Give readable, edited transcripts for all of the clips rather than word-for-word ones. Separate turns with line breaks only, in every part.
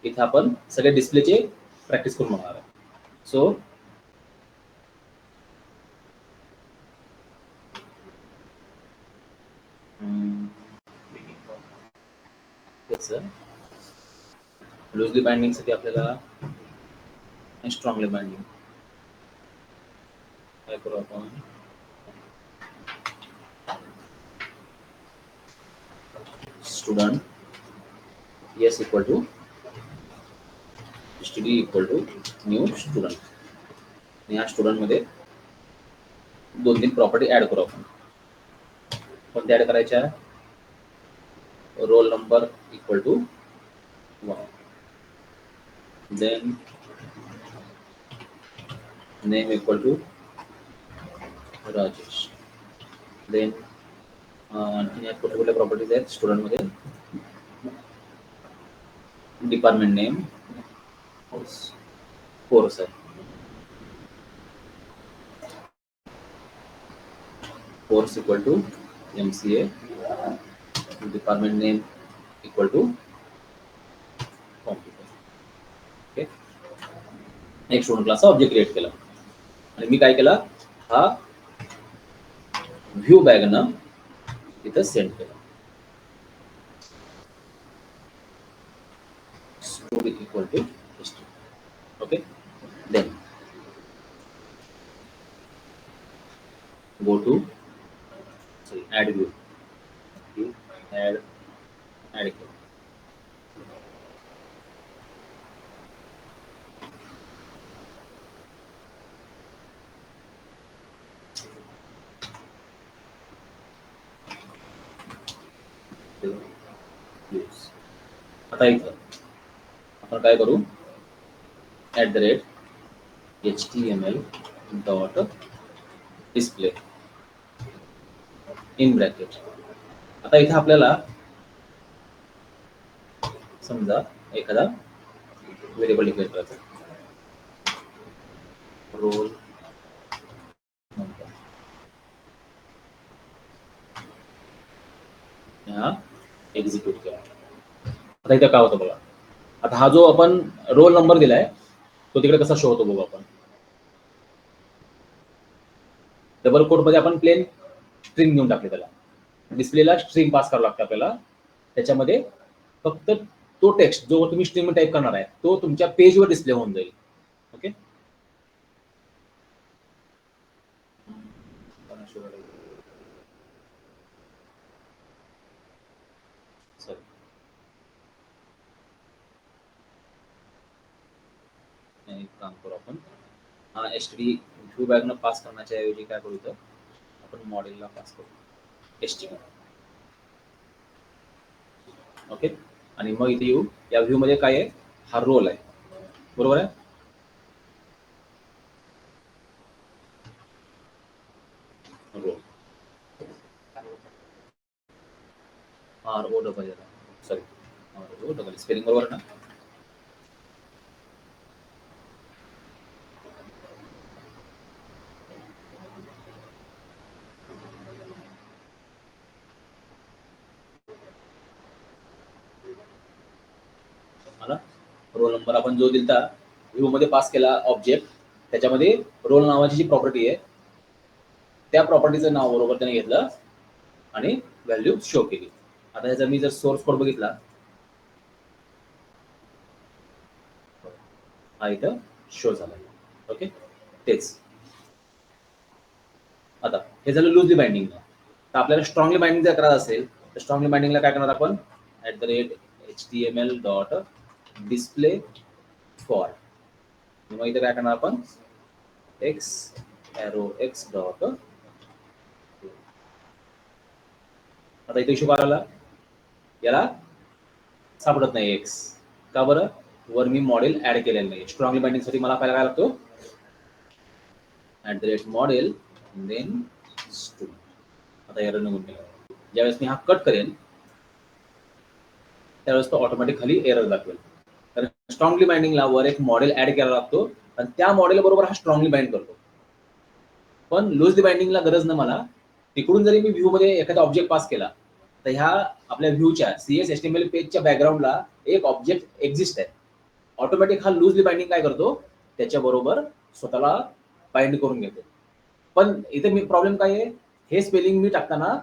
इथे आपण सगळे डिस्प्लेचे प्रॅक्टिस करून बघणार आहे. सो लूजली बाइंडिंग साठी आपल्याला स्ट्रॉंगली बाइंडिंग काय करू आपण, student yes equal to std equal to new student. ह्या स्टुडंट मध्ये 2-3 प्रॉपर्टी ऍड करू आपण. कोणत्या ऍड करायच्या, roll number equal to 1, then name equal to Rajesh, then आणखी यात कुठल्या कुठल्या प्रॉपर्टीज आहेत स्टुडंट मध्ये, डिपार्टमेंट नेम कोर्स आहे, course equal to MCA, department name equal to computer. Okay, एक स्टुडंट क्लासचा ऑब्जेक्ट क्रिएट केला आणि मी काय केला, हा व्ह्यू बॅगनं इथं सेंड केला. Story equal to history. Okay, then go to add view, add केलं. आता इथं आपण काय करू, @HTML dot display in bracket. आता इथे आपल्याला समजा एखादा व्हेरिएबल डिक्लेअर करायचा, रोल नंबर. हा एक्झिक्यूट केला. आता इथं काय होतं बघा, आता हा जो आपण रोल नंबर दिलाय तो तिकडे कसा शो होतो बघू आपण. डबल कोट मध्ये आपण प्लेन स्ट्रिंग घेऊन टाकले, त्याला डिस्प्लेला स्ट्रिंग पास करावं लागतं आपल्याला. त्याच्यामध्ये फक्त तो टेक्स्ट जो तुम्ही स्ट्रिंग मध्ये टाईप करणार आहे तो तुमच्या पेजवर डिस्प्ले होऊन जाईल. ओके, एक काम करू आपण, हा HTTP व्ह्यू बॅगनं पास करण्याच्या ऐवजी काय करू, तर आपण मॉडेलला पास करू HTTP. ओके, आणि मग इथे येऊ, या व्ह्यू मध्ये काय आहे, हा रोल आहे, बरोबर आहे. Roll ROW, sorry ROW spelling बरोबर ना. मला रोल नंबर आपण जो दिलता व्ह्यू मध्ये पास केला ऑब्जेक्ट, त्याच्यामध्ये रोल नावाची जी प्रॉपर्टी आहे त्या प्रॉपर्टीचं नाव बरोबर त्याने घेतलं आणि व्हॅल्यू शो केली. आता ह्याचा मी जर सोर्स कोड बघितला, हा इथं शो झाला. ओके, तेच आता हे झालं लूजली बाइंडिंग. तर आपल्याला स्ट्रॉंगली बाइंडिंग जर करायचं असेल तर स्ट्रॉंगली बाइंडिंगला काय करणार आपण, @HTML डॉट डिस्प्ले फॉर. मग इथे काय करणार आपण, x डॉट. आता इथे इश्यू आला, याला सापडत नाही एक्स. का बरं, वर मी मॉडेल ऍड केलेलं नाही. स्ट्रॉंगली बाइंडिंग साठी मला काय लागतो, @model देन स्टुडंट. आता एरर निघून गेला. ज्यावेळेस मी हा कट करेन त्यावेळेस तो ऑटोमॅटिक खाली एरर दाखवेल. कारण स्ट्रॉंगली बाइंडिंगला वर एक मॉडेल ऍड करायला लागतो आणि त्या मॉडेल बरोबर हा स्ट्रॉंगली बाइंड करतो. पण लूजली बाइंडिंगला गरज ना, मला तिकडून जरी मी व्ह्यू मध्ये एखादा ऑब्जेक्ट पास केला तर ह्या आपल्या व्ह्यूच्या CSS HTML पेजच्या बॅकग्राऊंडला एक ऑब्जेक्ट एक्झिस्ट आहे. ऑटोमॅटिक हा लूजली बाइंडिंग काय करतो, त्याच्याबरोबर स्वतःला बाइंड करून घेतो. पण इथे मी प्रॉब्लेम काय आहे, हे स्पेलिंग मी टाकताना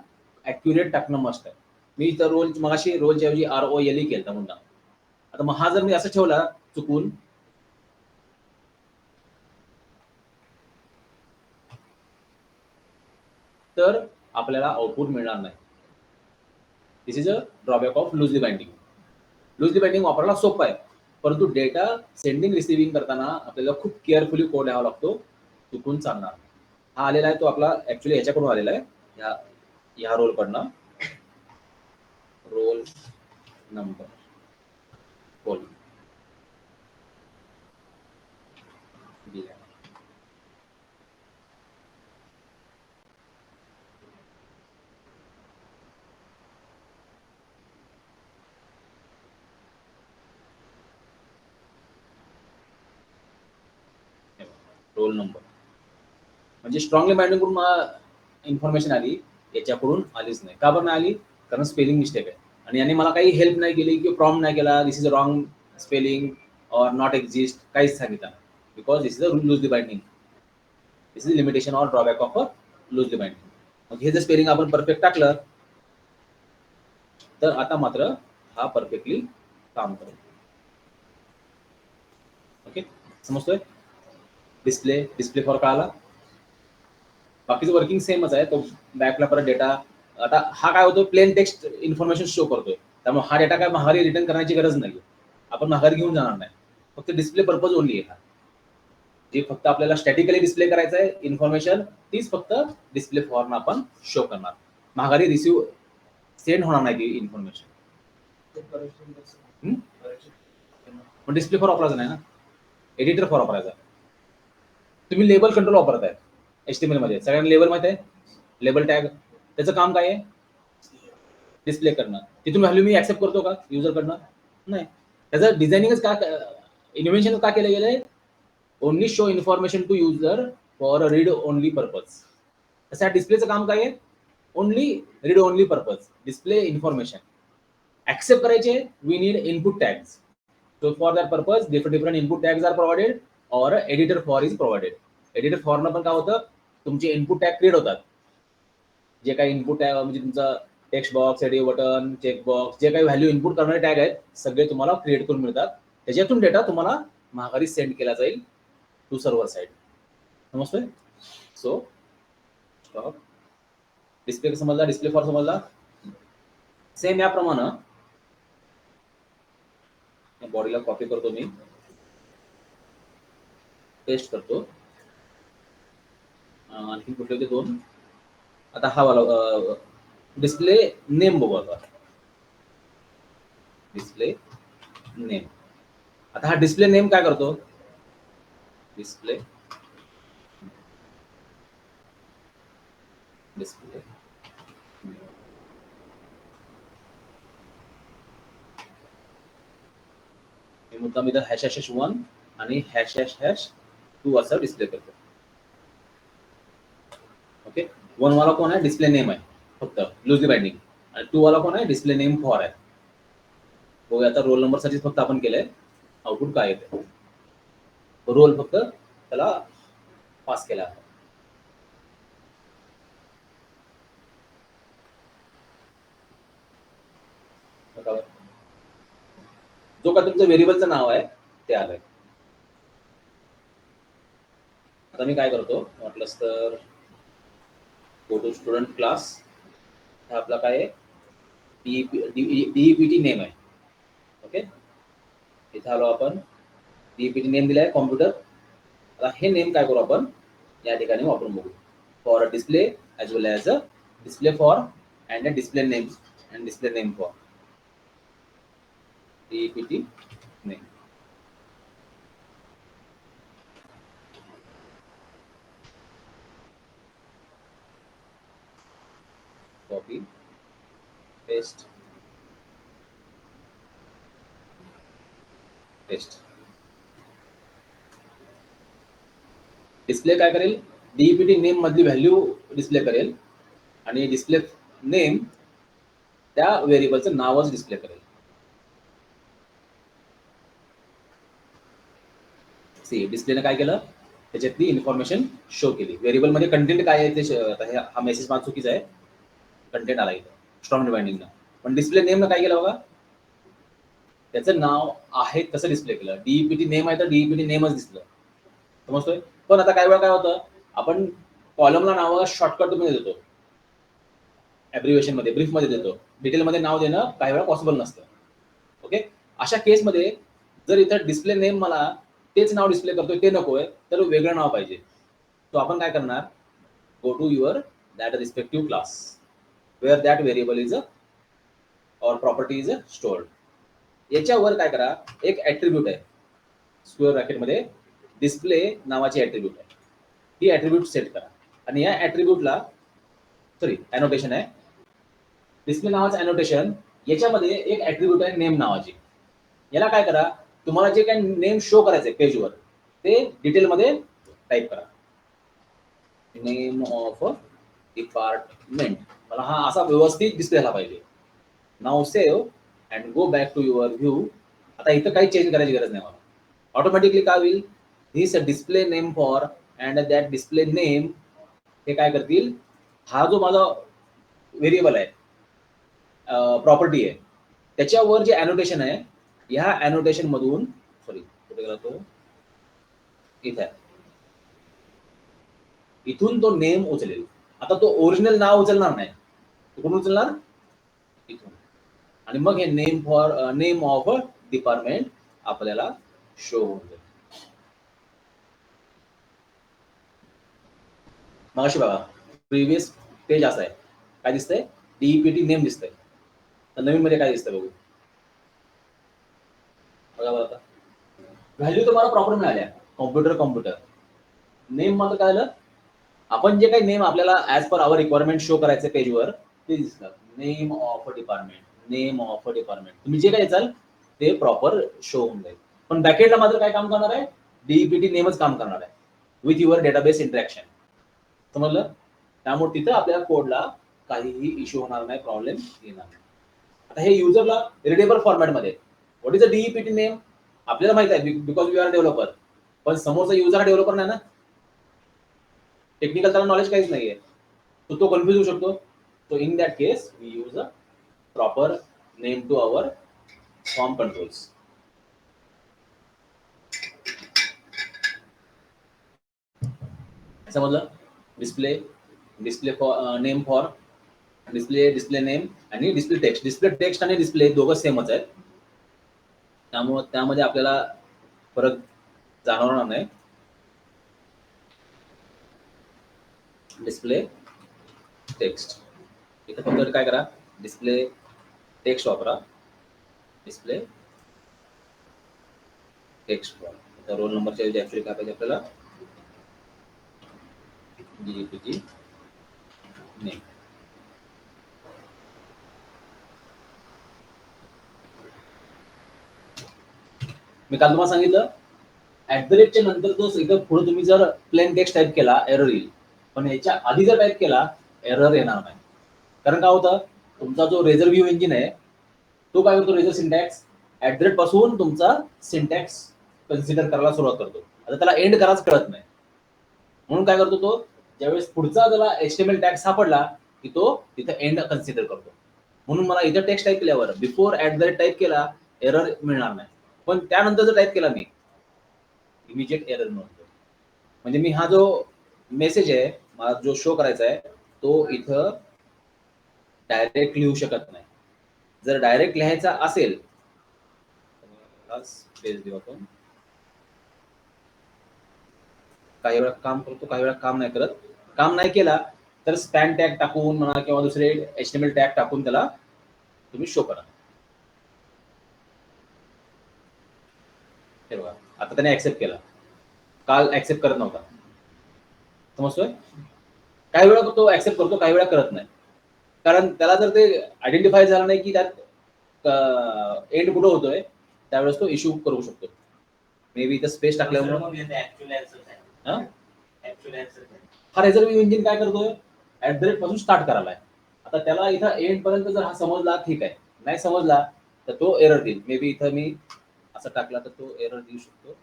ॲक्युरेट टाकणं मस्ट आहे. मी इथं रोल मगाशी रोलच्या ऐवजी ROLE केलता मुद्दाम. आता मग हा जर मी असं ठेवला चुकून, तर आपल्याला आउटपुट मिळणार नाही. This is a drawback of loosely binding. Loosely binding वापरायला सोपं आहे, परंतु डेटा सेंडिंग रिसिव्हिंग करताना आपल्याला खूप केअरफुली कोड लिहावा लागतो, चुकून चालणार. हा आलेला आहे तो आपला ऍक्च्युली ह्याच्याकडून आलेला आहे, ह्या रोलकडनं. रोल नंबर रोल दिला. रोल नंबर म्हणजे स्ट्रॉंगली बाइंडिंग करून इन्फॉर्मेशन आली, याच्याकडून आलीच नाही. का बरं नाही आली? कारण स्पेलिंग मिस्टेक आहे. आणि याने मला काही हेल्प नाही केली किंवा प्रॉम्प्ट नाही केला, this is a wrong spelling or not exist, काहीच सांगितलं नाही. Because this is a loosely binding. This is limitation or drawback of a loosely binding. मग हे जर स्पेलिंग आपण परफेक्ट टाकलं, तर आता मात्र हा परफेक्टली काम करेल. ओके, समजतोय? डिस्प्ले फॉर कळाला. बाकीचं वर्किंग सेमच आहे. तो बॅकला परत डेटा, आता हा काय होतो, प्लेन टेक्स्ट इन्फॉर्मेशन शो करतोय, त्यामुळे हा डेटा काय माघारी रिटर्न करण्याची गरज नाही. आपण माघारी घेऊन जाणार नाही, फक्त डिस्प्ले पर्पज ओनली आहे. जे फक्त आपल्याला स्टॅटिकली डिस्प्ले करायचं आहे इन्फॉर्मेशन, तीच फक्त डिस्प्ले फॉर्म आपण शो करणार. माघारी रिसिव्ह सेंड होणार नाही ती इन्फॉर्मेशन. पण डिस्प्ले फॉर वापरायचा नाही ना, एडिटर फॉर वापरायचा. तुम्ही लेबल कंट्रोल वापरताय HTML मध्ये, सगळ्यांना लेबल माहिती आहे. लेबल टॅग, त्याचं काम काय आहे? डिस्प्ले करणं. तिथून व्हॅल्यू मी ऍक्सेप्ट करतो का युजरकडनं? नाही. त्याचं डिझायनिंगच का, इन्व्हेन्शन का केलं गेलंय? Only show information to user for read only purpose. तसं डिस्प्लेचं काम काय आहे? Only read only purpose, display information. Accept करायचे, we need input tags. So for that purpose, different input tags are provided or editor for is provided. Editor for न पण काय होतं, तुमचे इनपुट टॅग क्रिएट होतात. जे काही इनपुट टॅग म्हणजे तुमचा text box, radio button, check box, जे काही व्हॅल्यू इनपुट करणारे टॅग आहेत, सगळे तुम्हाला क्रिएट करून मिळतात. त्याच्यातून डेटा तुम्हाला माघारी सेंड केला जाईल टू सर्व्हर साइड. समजतोय? So stop. डिस्प्ले समजला, डिस्प्ले फॉर समजला. सेम याप्रमाणे बॉडीला कॉपी करतो मी, पेस्ट करतो. आणखी कुठले होते दोन? आता हा वाला डिस्प्ले नेम बघू आता. Display name. आता हा डिस्प्ले नेम काय करतो? डिस्प्ले डिस्प्ले मी मुद्दाम इथं ##1 आणि ##2 असं डिस्प्ले करतो. ओके, 1 वाला कोण आहे? डिस्प्ले नेम आहे फक्त, लूजली बाइंडिंग. आणि 2 वाला कोण आहे? डिस्प्ले नेम फॉर आहे. हो, आता रोल नंबर साठी फक्त आपण केलंय. आउटपुट काय येते? रोल फक्त त्याला पास केला आहे. जो का तुमचं व्हेरिएबलचं नाव आहे ते आलंय. आता मी काय करतो, वाटलंच तर गो टू स्टुडंट क्लास. हा आपला काय आहे? डीईपीटी नेम आहे. ओके, इथे आलो आपण, डीईपीटी नेम दिलाय कॉम्प्युटर. आता हे नेम काय करू आपण या ठिकाणी वापरून बघू. For a display as well as a display for and a display name and display name for DEPT name. Copy paste paste. Display काय करेल? डीईपीटी नेम मधली व्हॅल्यू डिस्प्ले करेल आणि डिस्प्ले नेम त्या व्हेरिएबलचं नावच डिस्प्ले करेल. सी डिस्प्लेने काय केलं, त्याच्यातली इन्फॉर्मेशन शो केली. व्हेरिएबल मध्ये कंटेंट काय आहे ते हा मेसेज माझा चुकीचा आहे, कंटेंट आला इथं स्ट्रॉंग डिवाइडिंगनं. पण डिस्प्ले नेमनं काय केलं बघा, त्याचं नाव आहे तसं डिस्प्ले केलं. डीईपीटी नेम आहे तर डीईपीटी नेमच दिसलं, समजतोय. पण आता काही वेळा काय होतं, आपण कॉलमला नाव शॉर्टकट मध्ये देतो, ॲब्रिव्हिएशन मध्ये, ब्रीफ मध्ये देतो, डिटेल मध्ये नाव देणं काही वेळा पॉसिबल नसतं. ओके, अशा केसमध्ये जर इथं डिस्प्ले नेम मला तेच नाव डिस्प्ले करतोय ते नकोय, तर वेगळं नाव पाहिजे. तो आपण काय करणार, go to your that respective class where that variable is or property is stored. याच्यावर काय करा, एक ऍट्रिब्यूट आहे स्क्वेअर ब्रॅकेटमध्ये, डिस्प्ले नावाची ऍट्रिब्यूट आहे. ही ऍट्रिब्यूट सेट करा आणि या ऍट्रिब्यूटला अॅनोटेशन आहे, डिस्प्ले नावाचं अॅनोटेशन, याच्यामध्ये एक ऍट्रिब्यूट आहे नेम नावाची. याला काय करा, तुम्हाला जे काही नेम शो करायचंय पेजवर ते डिटेलमध्ये टाईप करा. नेम ऑफ डिपार्टमेंट, मला हा असा व्यवस्थित डिस्प्ले झाला पाहिजे. नाव save and go back to your view. आता इथं काही चेंज करायची गरज नाही मला, ऑटोमॅटिकली काय होईल, this display name for and that display name हे काय करतील, हा जो माझा व्हेरिएबल आहे, प्रॉपर्टी आहे, त्याच्यावर जे अॅनोटेशन आहे, ह्या अॅनोटेशन मधून कुठे गेला तो, इथे इथून तो नेम उचलेल. आता तो ओरिजिनल नाव उचलणार नाही, कुठून उचलणार, इथून. आणि मग हे नेम ऑफ डिपार्टमेंट आपल्याला शो होऊन जाईल. मग अशी बघा, प्रिव्हियस पेज असं आहे, काय दिसतंय, डीईपीटी नेम दिसतंय. तर नवीन मध्ये काय दिसतंय बघू, बघा बघा. व्हॅल्यू तुम्हाला प्रॉपर मिळाल्या, कॉम्प्युटर नेम मध्ये काय झालं, आपण जे काही नेम आपल्याला as per hour requirement show करायचे पेजवर ते दिसलं, name of department, name of department. तुम्ही जे काही चाल ते प्रॉपर शो होऊन जाईल. पण बॅकेंडला मात्र काय काम करणार आहे, डीईपीटी नेमच काम करणार आहे विथ युअर डेटाबेस इंटरॅक्शन, समजलं. त्यामुळे तिथं आपल्या कोडला काहीही इश्यू होणार नाही, प्रॉब्लेम येणार नाही. आता हे युजरला रिडेबल फॉर्मॅटमध्ये, व्हॉट इज अ डीईपीटी नेम आपल्याला माहित आहे बिकॉज वी आर डेव्हलपर, पण समोरचा युजर डेव्हलपर नाही ना, टेक्निकल त्याला नॉलेज काहीच नाहीये, तो कन्फ्युज होऊ शकतो. So in that case we use a proper name to our form controls. समजलं, display name for display name आणि डिस्प्ले टेक्स्ट आणि डिस्प्ले दोघं सेमच आहेत, त्यामुळे त्यामध्ये आपल्याला फरक जाणवणार नाही. डिस्प्ले टेक्स्ट इथं फक्त काय करा, डिस्प्ले टेक्स्ट वापरा, डिस्प्ले टेक्स्ट वापरा. रोल नंबरच्या ऐवजी ऍक्च्युअली काय पाहिजे आपल्याला, डीईपीटी नेम. मी काल तुम्हाला सांगितलं @च्या नंतर तो इथं पुढे तुम्ही जर प्लेन टेक्स्ट टाईप केला एरर येईल, पण याच्या आधी जर टाईप केला एरर येणार नाही. कारण काय होतं, तुमचा जो रेझर व्ह्यू इंजिन आहे तो काय करतो, रेझर सिंटॅक्स पासून तुमचा सिंटॅक्स कन्सिडर करायला सुरुवात करतो. आता त्याला एंड करायच कळत नाही, म्हणून काय करतो तो, ज्यावेळेस पुढचा त्याला HTML टॅग सापडला की तो तिथे एंड कन्सिडर करतो. म्हणून मला इथं टेक्स्ट टाईप केल्यावर बिफोर टाईप केला एरर मिळणार नाही, पण त्यानंतर जर टाईप केला मी इमिजिएट एरर मिळतो. म्हणजे मी हा जो मेसेज आहे मला जो शो करायचा आहे तो इथं डायरेक्ट लिहू शकत नाही. जर डायरेक्ट लिहायचा असेल स्पेस देऊ आपण, काही वेळा काम करतो काही वेळा काम नाही करत. काम नाही केला तर स्पॅन टॅग टाकून म्हणा किंवा दुसरे HTML टॅग टाकून त्याला तुम्ही शो करा. हे बघा आता त्याने ऍक्सेप्ट केला, काल ऍक्सेप्ट करत नव्हता, समजतोय. काही वेळा तो ऍक्सेप्ट करतो काही वेळा करत नाही, कारण त्याला जर ते आयडेंटिफाय झालं नाही की त्यात एंड कुठं होतोय त्यावेळेस तो इश्यू करू शकतो. मे बी इथं स्पेस टाकल्यामुळे हा रिझर्व्ह इंजिन काय करतोय, पासून स्टार्ट करायला. आता त्याला इथं एंड पर्यंत जर हा समजला ठीक आहे, नाही समजला तर तो एरर देईल. मे बी इथं मी असं टाकला तर तो एरर देऊ शकतो.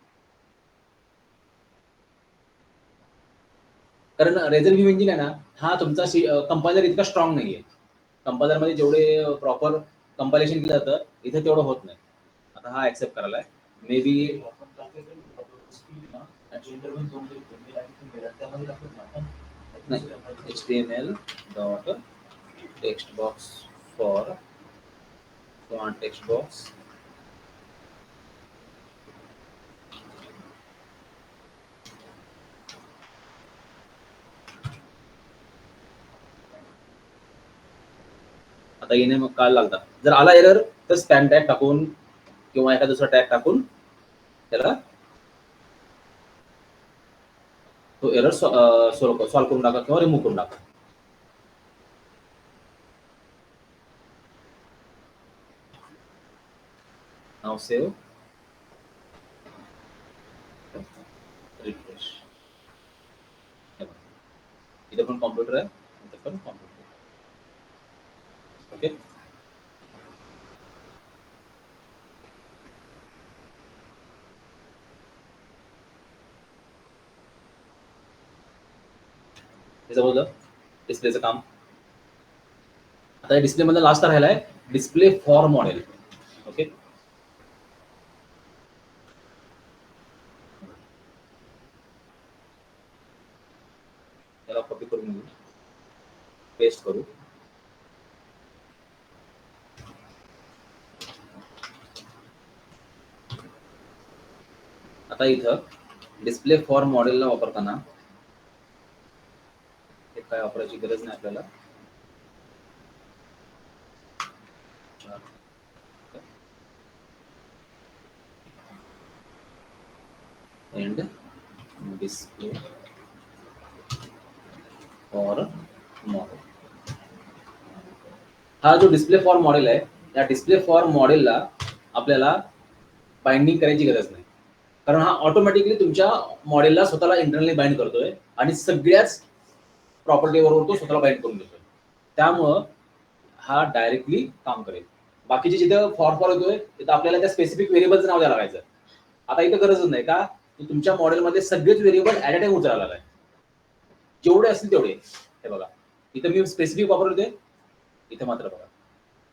कारण रेझर व्ह्यू इंजिन आहे ना, हा तुमचा कंपायलर इतका स्ट्रॉंग नाहीये. कंपायलर मध्ये जेवढे प्रॉपर कंपायलेशन केलं जातं इथे तेवढं होत नाही. आता हा ऍक्सेप्ट करायला may be HTML dot text box for text box आता येणे मग काय लागतात. जर आला एरर तर स्पॅन टॅग टाकून किंवा एखादा दुसरा टॅग टाकून त्याला तो एरर सॉल्व्ह करून टाका किंवा रिमूव्ह करून टाका. नाव सेव्ह रिफ्रेश. इथे पण कॉम्प्युटर आहे, इथे पण कॉम्प्युटर. ओके, हे समजलं डिस्प्लेचं काम. आता डिस्प्ले मधला लास्ट राहिलाय डिस्प्ले फॉर मॉडेल. ओके, त्याला कॉपी करून घेऊ, पेस्ट करू. आता इथं डिस्प्ले फॉर मॉडेलला वापरताना हे काय वापरायची गरज नाही आपल्याला. End display for model. हा जो डिस्प्ले फॉर मॉडेल आहे या डिस्प्ले फॉर मॉडेलला आपल्याला बाइंडिंग करायची गरज नाही, कारण हा ऑटोमॅटिकली तुमच्या मॉडेलला स्वतःला इंटरनली बाइंड करतोय आणि सगळ्याच प्रॉपर्टी बरोबर तो स्वतःला बाइंड करून देतोय. त्यामुळं हा डायरेक्टली काम करेल. बाकीचे जिथं फॉर येतोय तिथं आपल्याला त्या स्पेसिफिक व्हेरिएबलचं नाव द्यायला लागायचं. आता इथं गरजच नाही का, तुमच्या मॉडेलमध्ये सगळेच व्हेरिएबल ऍट अ टाइम उचलायला लागलाय, जेवढे असतील तेवढे. हे बघा इथं मी स्पेसिफिक वापरतोय, इथे मात्र बघा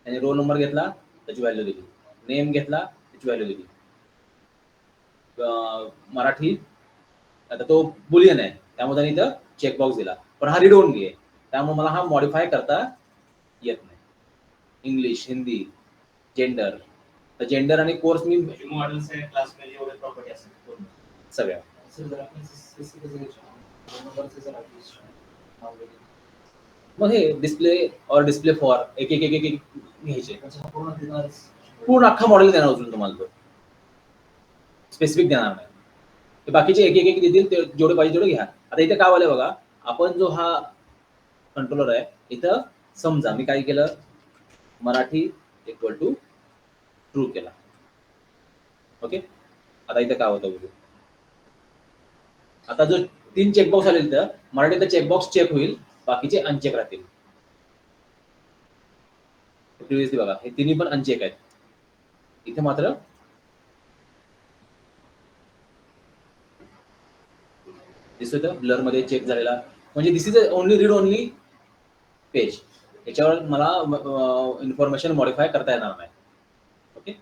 त्याने रोल नंबर घेतला त्याची व्हॅल्यू दिली, नेम घेतला त्याची व्हॅल्यू दिली. मराठी आता तो बुलियन आहे त्यामुळे त्याने इथं चेकबॉक्स दिला, पण हा रीड ओनली आहे त्यामुळे मला हा मॉडिफाय करता येत नाही. English, Hindi, gender. तर जेंडर आणि कोर्स मी मॉडेल्स क्लासमध्ये एवढे प्रॉपर्टी असतात सगळ्या. मग हे डिस्प्ले और डिस्प्ले फॉर एक एक एक एक एक घ्यायचे, पूर्ण अख्खा मॉडेल देणार उचलून तुम्हाला तो, स्पेसिफिक देणार नाही. ते बाकीचे एक एक एक देतील ते जेवढे पाहिजे तेवढे घ्या. आता इथे काय झालंय बघा, आपण जो हा कंट्रोलर आहे इथं समजा मी काय केलं, मराठी इक्वल टू ट्रू केला. ओके, आता इथं काय होतं बघू. आता जो 3 चेकबॉक्स आले तर मराठीचा चेकबॉक्स चेक होईल, बाकीचे अनचेक राहतील. प्रिव्हियसली बघा हे तिन्ही पण अनचेक आहेत, इथे मात्र दिसतोय ब्लर मध्ये चेक झालेला, म्हणजे this is only read only page. याच्यावर मला इन्फॉर्मेशन मॉडिफाय करता येणार नाही. ओके,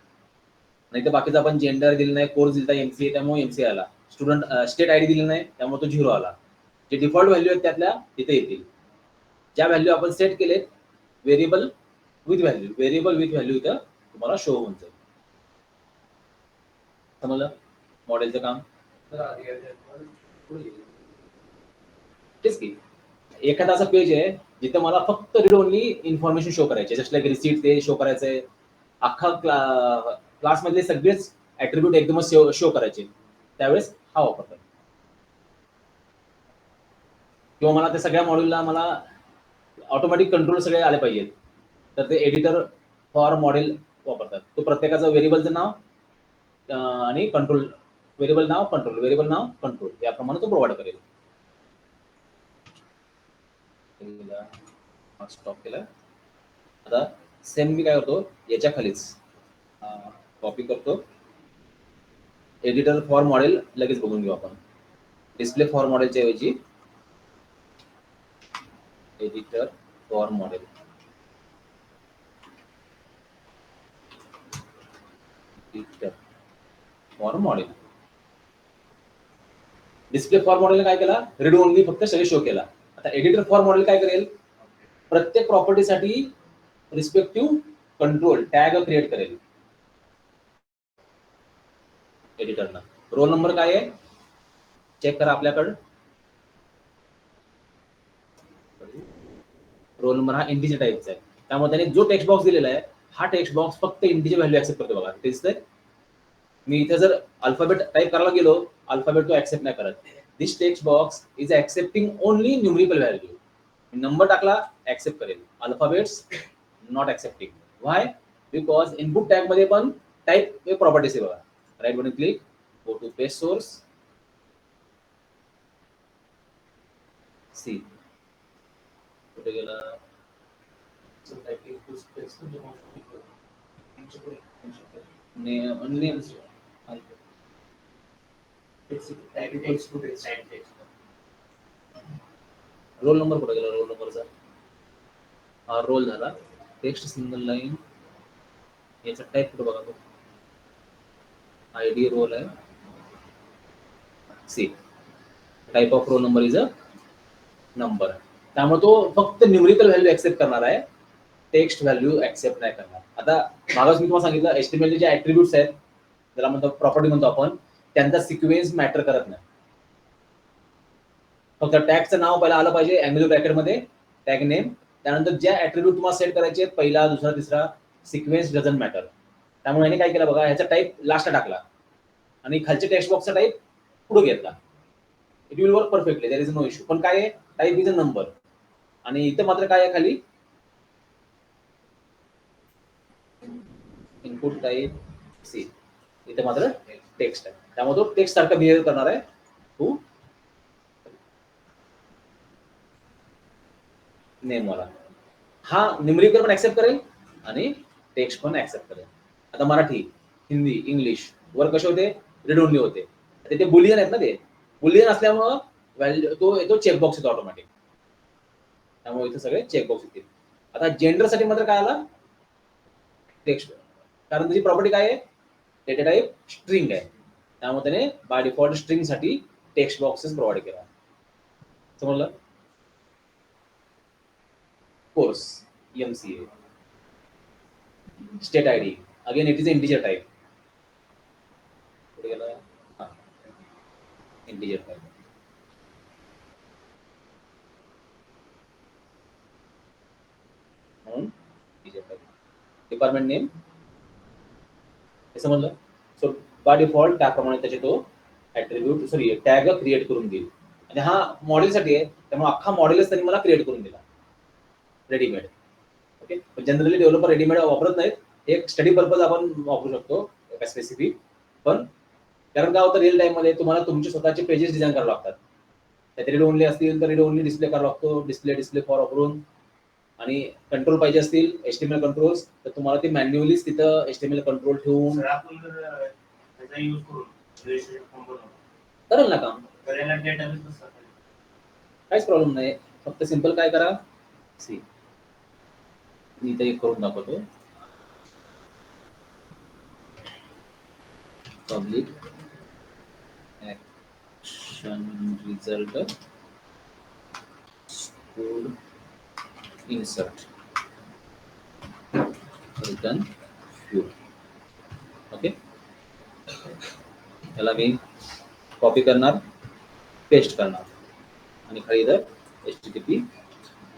नाही तर बाकीचा आपण जेंडर दिलं नाही, कोर्स दिला एमसीए त्यामुळे एमसीए आला, स्टुडंट स्टेट आयडी दिली नाही त्यामुळे तो 0 आला. जे डिफॉल्ट व्हॅल्यू आहेत त्यातल्या तिथे येतील. ज्या व्हॅल्यू आपण सेट केलेत व्हेरिएबल विथ व्हॅल्यू इथं तुम्हाला शो होऊन जाईल. समजलं मॉडेलचं काम. तेच की एखादा असा पेज आहे जिथं मला फक्त रीड ओनली इन्फॉर्मेशन शो करायचे, जस्ट लाईक रिसीट ते शो करायचंय, अख्खा क्लास मधले सगळेच ऍट्रिब्यूट एकदमच शो करायचे, त्यावेळेस हा वापरतात. किंवा मला त्या सगळ्या मॉड्यूलला मला ऑटोमॅटिक कंट्रोल सगळे आले पाहिजेत, तर ते एडिटर फॉर मॉडेल वापरतात. तो प्रत्येकाचं व्हेरिएबलचं नाव आणि कंट्रोल व्हेरिएबल नाव कंट्रोल याप्रमाणे तो प्रोव्हाइड करेल. स्टॉप केला. आता सेम मी काय करतो याच्या खालीच कॉपी करतो, एडिटर फॉर मॉडेल लगेच बघून घेऊ आपण. डिस्प्ले फॉर मॉडेलच्या ऐवजी editor for model. Editor for model. Display for model काय केला, रीड ओनली फक्त सगळे शो केला. आता एडिटर फॉर मॉडेल काय करेल, प्रत्येक प्रॉपर्टीसाठी रिस्पेक्टिव्ह कंट्रोल टॅग क्रिएट करेल एडिटरनं. रोल नंबर काय आहे चेक करा आपल्याकडे. रोल नंबर हा इंटिजर टाईपचा आहे, त्यामुळे त्याने जो टेक्स्ट बॉक्स दिलेला आहे हा टेक्स्ट बॉक्स फक्त इंटिजर व्हॅल्यू ऍक्सेप्ट करतो. बघा ते दिसतंय. मी इथे जर अल्फाबेट टाईप करायला गेलो, अल्फाबेट तो ऍक्सेप्ट नाही करत. This text box is accepting only numerical value. Number टाकला ऍक्सेप्ट करेल, alphabets not accepting. Why? Because input tag मध्ये पण टाईप प्रॉपर्टीज आहे. बघा right button click, go to page source, see कुठे गेला, रोल नंबर कुठे गेला, रोल नंबरचा हा रोल झाला. टेक्स्ट सिंगल लाईन, याचा टाईप कुठे बघा, तो आयडी रोल आहे. See type of roll number is a number. त्यामुळे तो फक्त न्यूमरिकल व्हॅल्यू ऍक्सेप्ट करणार आहे, टेक्स्ट व्हॅल्यू ऍक्सेप्ट नाही करणार. आता मागास मी तुम्हाला सांगितलं एचटीएमएल जे ऍट्रिब्यूट्स आहेत, ज्याला म्हणतो प्रॉपर्टी म्हणतो आपण, त्यांचा सिक्वेन्स मॅटर करत नाही. फक्त टॅगचं नाव पहिला आलं पाहिजे अँग्युलर ब्रॅकेटमध्ये, टॅग नेम, त्यानंतर ज्या ऍट्रिब्यूट तुम्हाला सेट करायचे पहिला दुसरा तिसरा, सिक्वेन्स डझंट मॅटर. त्यामुळे याने काय केलं बघा, ह्याचा टाईप लास्टला टाकला आणि खालच्या टेक्स्ट बॉक्सचा टाईप पुढे घेतला. It will work perfectly, there is no issue. पण काय आहे, टाईप इज अ नंबर. आणि इथं मात्र काय आहे, खाली इनपुट टाईप सी, इथे मात्र टेक्स्ट आहे. त्यामुळे तो टेक्स्ट सारखा बिहेव करणार आहे. टू नेम वाला हा न्यूमरिकल पण ऍक्सेप्ट करेल आणि टेक्स्ट पण ऍक्सेप्ट करेल. आता मराठी, हिंदी, इंग्लिश वर कसे होते, रीड ओनली होते. ते बुलियन आहेत ना, ते बुलियन असल्यामुळं व्हॅल्यू तो येतो चेकबॉक्स येतो ऑटोमॅटिक. त्यामुळे इथे सगळे चेकबॉक्स येतील. आता जेंडरसाठी मात्र काय आला, टेक्स्ट, कारण त्याची प्रॉपर्टी काय आहे, डेटा टाईप स्ट्रिंग आहे. त्यामुळे त्याने बाय डिफॉल्ट स्ट्रिंग साठी टेक्स्ट बॉक्सेस प्रोव्हाइड केला. समजलं? Course MCA, state ID, again it is integer type. कुठे गेला, हा इंटिजर टाइप. म्हणून इंटिजर टाइप. डिपार्टमेंट नेम हे समजलं. सो बाय डिफॉल्ट त्याप्रमाणे त्याचे तो ऍट्रिब्यूट सॉरी टॅग क्रिएट करून देईल. आणि हा मॉडेलसाठी आहे, त्यामुळे अख्खा मॉडेलच त्यांनी मला क्रिएट करून दिला रेडीमेड. ओके, पण जनरली डेव्हलपर रेडीमेड वापरत नाहीत. एक स्टडी पर्पज आपण वापरू शकतो एका स्पेसिफिक. पण कारण काय होतं, रिअल टाइम मध्ये तुम्हाला तुमचे स्वतःचे पेजेस डिझाईन करावे लागतात. त्यात रीड ओनली असतील तर रीड ओनली डिस्प्ले करावा लागतो, डिस्प्ले फॉर वापरून. आणि कंट्रोल पाहिजे असतील HTML कंट्रोल्स, तर तुम्हाला ते मॅन्युअलीच तिथं HTML कंट्रोल ठेवून करेल ना काम, काहीच प्रॉब्लेम नाही. फक्त सिंपल काय करा, सी मी इथे एक करून दाखवतो. Public action result score insert return view. Okay, याला मी कॉपी करणार, पेस्ट करणार आणि खाली इथं HTTP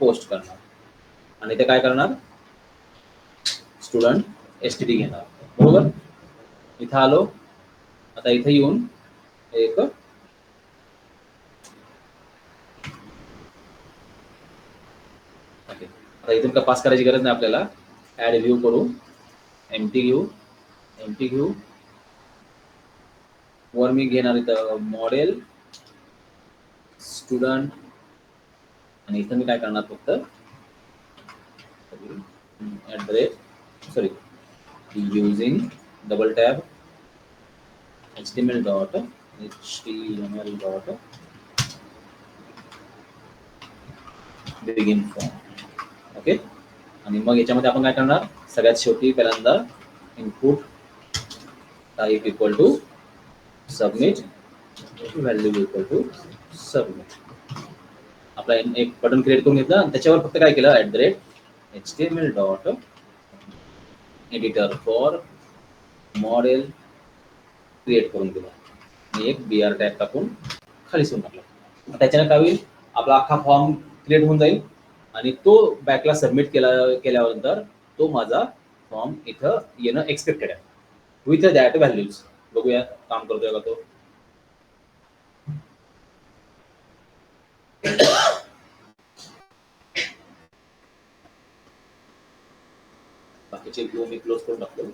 पोस्ट करणार. आणि ते काय करणार, स्टुडंट STD घेणार. बरोबर, इथं आलो. आता इथे येऊन एक आता इथून का पास करायची गरज नाही आपल्याला. ऍड व्ह्यू करू, एम्प्टी घेऊ. वर मी घेणार इथं मॉडेल स्टुडंट आणि इथं मी काय करणार फक्त using double tab html dot begin form. Okay. आणि मग याच्यामध्ये आपण काय करणार, सगळ्यात शेवटी पहिल्यांदा input type equal to submit, value equal to submit. आपला एक बटन क्रिएट करून घेतलं आणि त्याच्यावर फक्त काय केलं, @HTML dot editor for model create करून दिला आणि एक BR टॅग टाकून खाली सोडून टाकला. त्याच्याने काय होईल, आपला अख्खा फॉर्म क्रिएट होऊन जाईल आणि तो बॅकला सबमिट केल्यानंतर तो माझा फॉर्म इथं येणं एक्सपेक्टेड आहे विथ दॅट व्हॅल्यूज. बघूया काम करतोय का तो. बाकीचे व्ह्यू मी क्लोज करून टाकलो.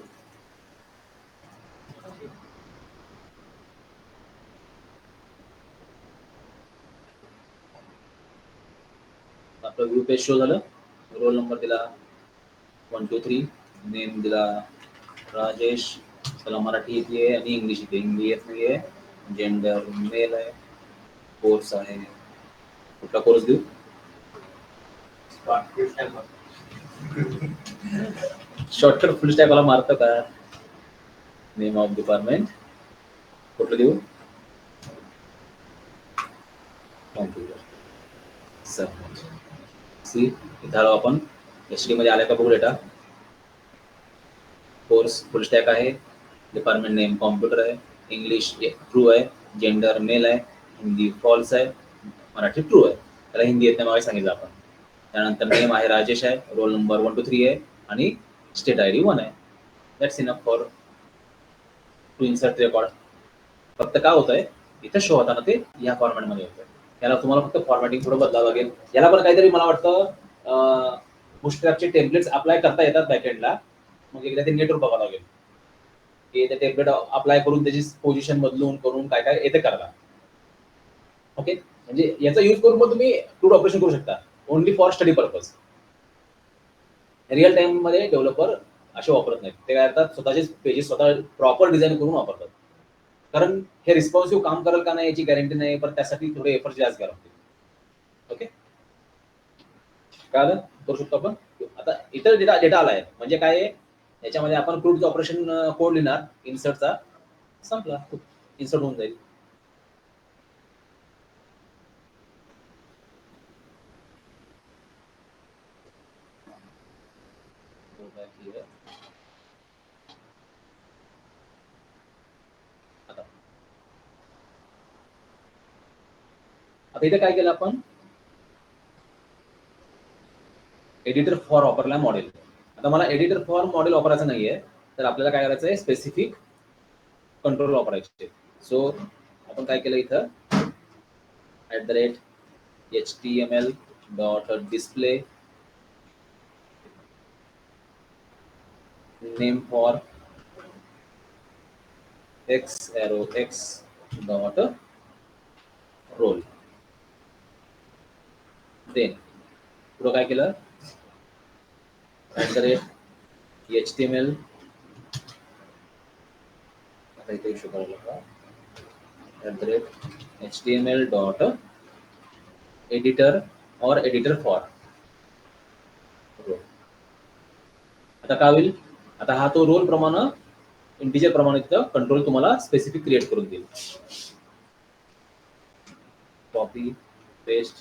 आपलं व्ह्यू पेज शो झालं. रोल नंबर दिला 1 2 3, नेम दिला राजेश, चला मराठी येते आणि इंग्लिश येते, हिंदी येत नाही आहे, जेंडर मेल आहे, कोर्स आहे, कुठला कोर्स देऊ, शॉर्टकट फुल स्टॅक वाला मारतो का, नेम ऑफ डिपार्टमेंट कुठलं देऊ, कॉम्प्युटर. सबमिट. सी इथं आलो आपण, HD मध्ये आल्या का बघू डेटा. कोर्स फुल स्टॅक आहे, डिपार्टमेंट नेम कॉम्प्युटर आहे, इंग्लिश ट्रू आहे, जेंडर मेल आहे, हिंदी फॉल्स आहे, मराठी ट्रू आहे. त्याला हिंदी येत नाही मागे सांगितलं आपण. त्यानंतर नेम आहे राजेश आहे, रोल नंबर 1 2 3 आहे आणि स्टेट ID 1 आहे. That's enough for to insert record. फक्त काय होतंय, इथं शो होताना ते या फॉर्मॅटमध्ये होतं. याला तुम्हाला फक्त फॉर्मॅटिंग थोडं बदलावं लागेल. याला पण काहीतरी मला वाटतं बुटस्ट्रॅपचे टेम्पलेट्स अप्लाय करता येतात बॅकएंडला. मग एकदा ते नेटवर बघावं लागेल की ते टेम्पलेट अप्लाय करून त्याची पोझिशन बदलून करून काय काय येते करायला. ओके. म्हणजे याचा यूज करून मग तुम्ही क्रूड ऑपरेशन करू शकता only for study purpose. Real time मध्ये डेव्हलपर असे वापरत नाहीत. ते काय करतात, स्वतःचे पेजेस स्वतः प्रॉपर डिझाईन करून वापरतात. कारण हे रिस्पॉन्सिव्ह काम करेल का नाही याची गॅरंटी नाही, पण त्यासाठी थोडे एफर्ट जास्त घ्यावे लागतील. ओके. काय करू शकतो आपण आता, इतर डेटा आलाय म्हणजे काय आहे, याच्यामध्ये आपण क्रूडचं ऑपरेशन कोड लिहिणार, इन्सर्टचा संपला, इन्सर्ट होऊन जाईल. आता इथे काय केलं आपण, एडिटर फॉर वापरला मॉडेल. आता मला एडिटर फॉर मॉडेल वापरायचं नाहीये, तर आपल्याला काय करायचं आहे, स्पेसिफिक कंट्रोल वापरायचे. सो आपण काय केलं इथं, @HTML dot display name for x arrow x dot roll. Then पुढं काय केलं, @HTML आता इथे इश्यू करायला का, @HTML डॉट एडिटर और एडिटर फॉर रोल. आता काय होईल, आता हा तो रोल प्रमाणे इंटिजर प्रमाणे कंट्रोल तुम्हाला स्पेसिफिक क्रिएट करून देईल. कॉपी पेस्ट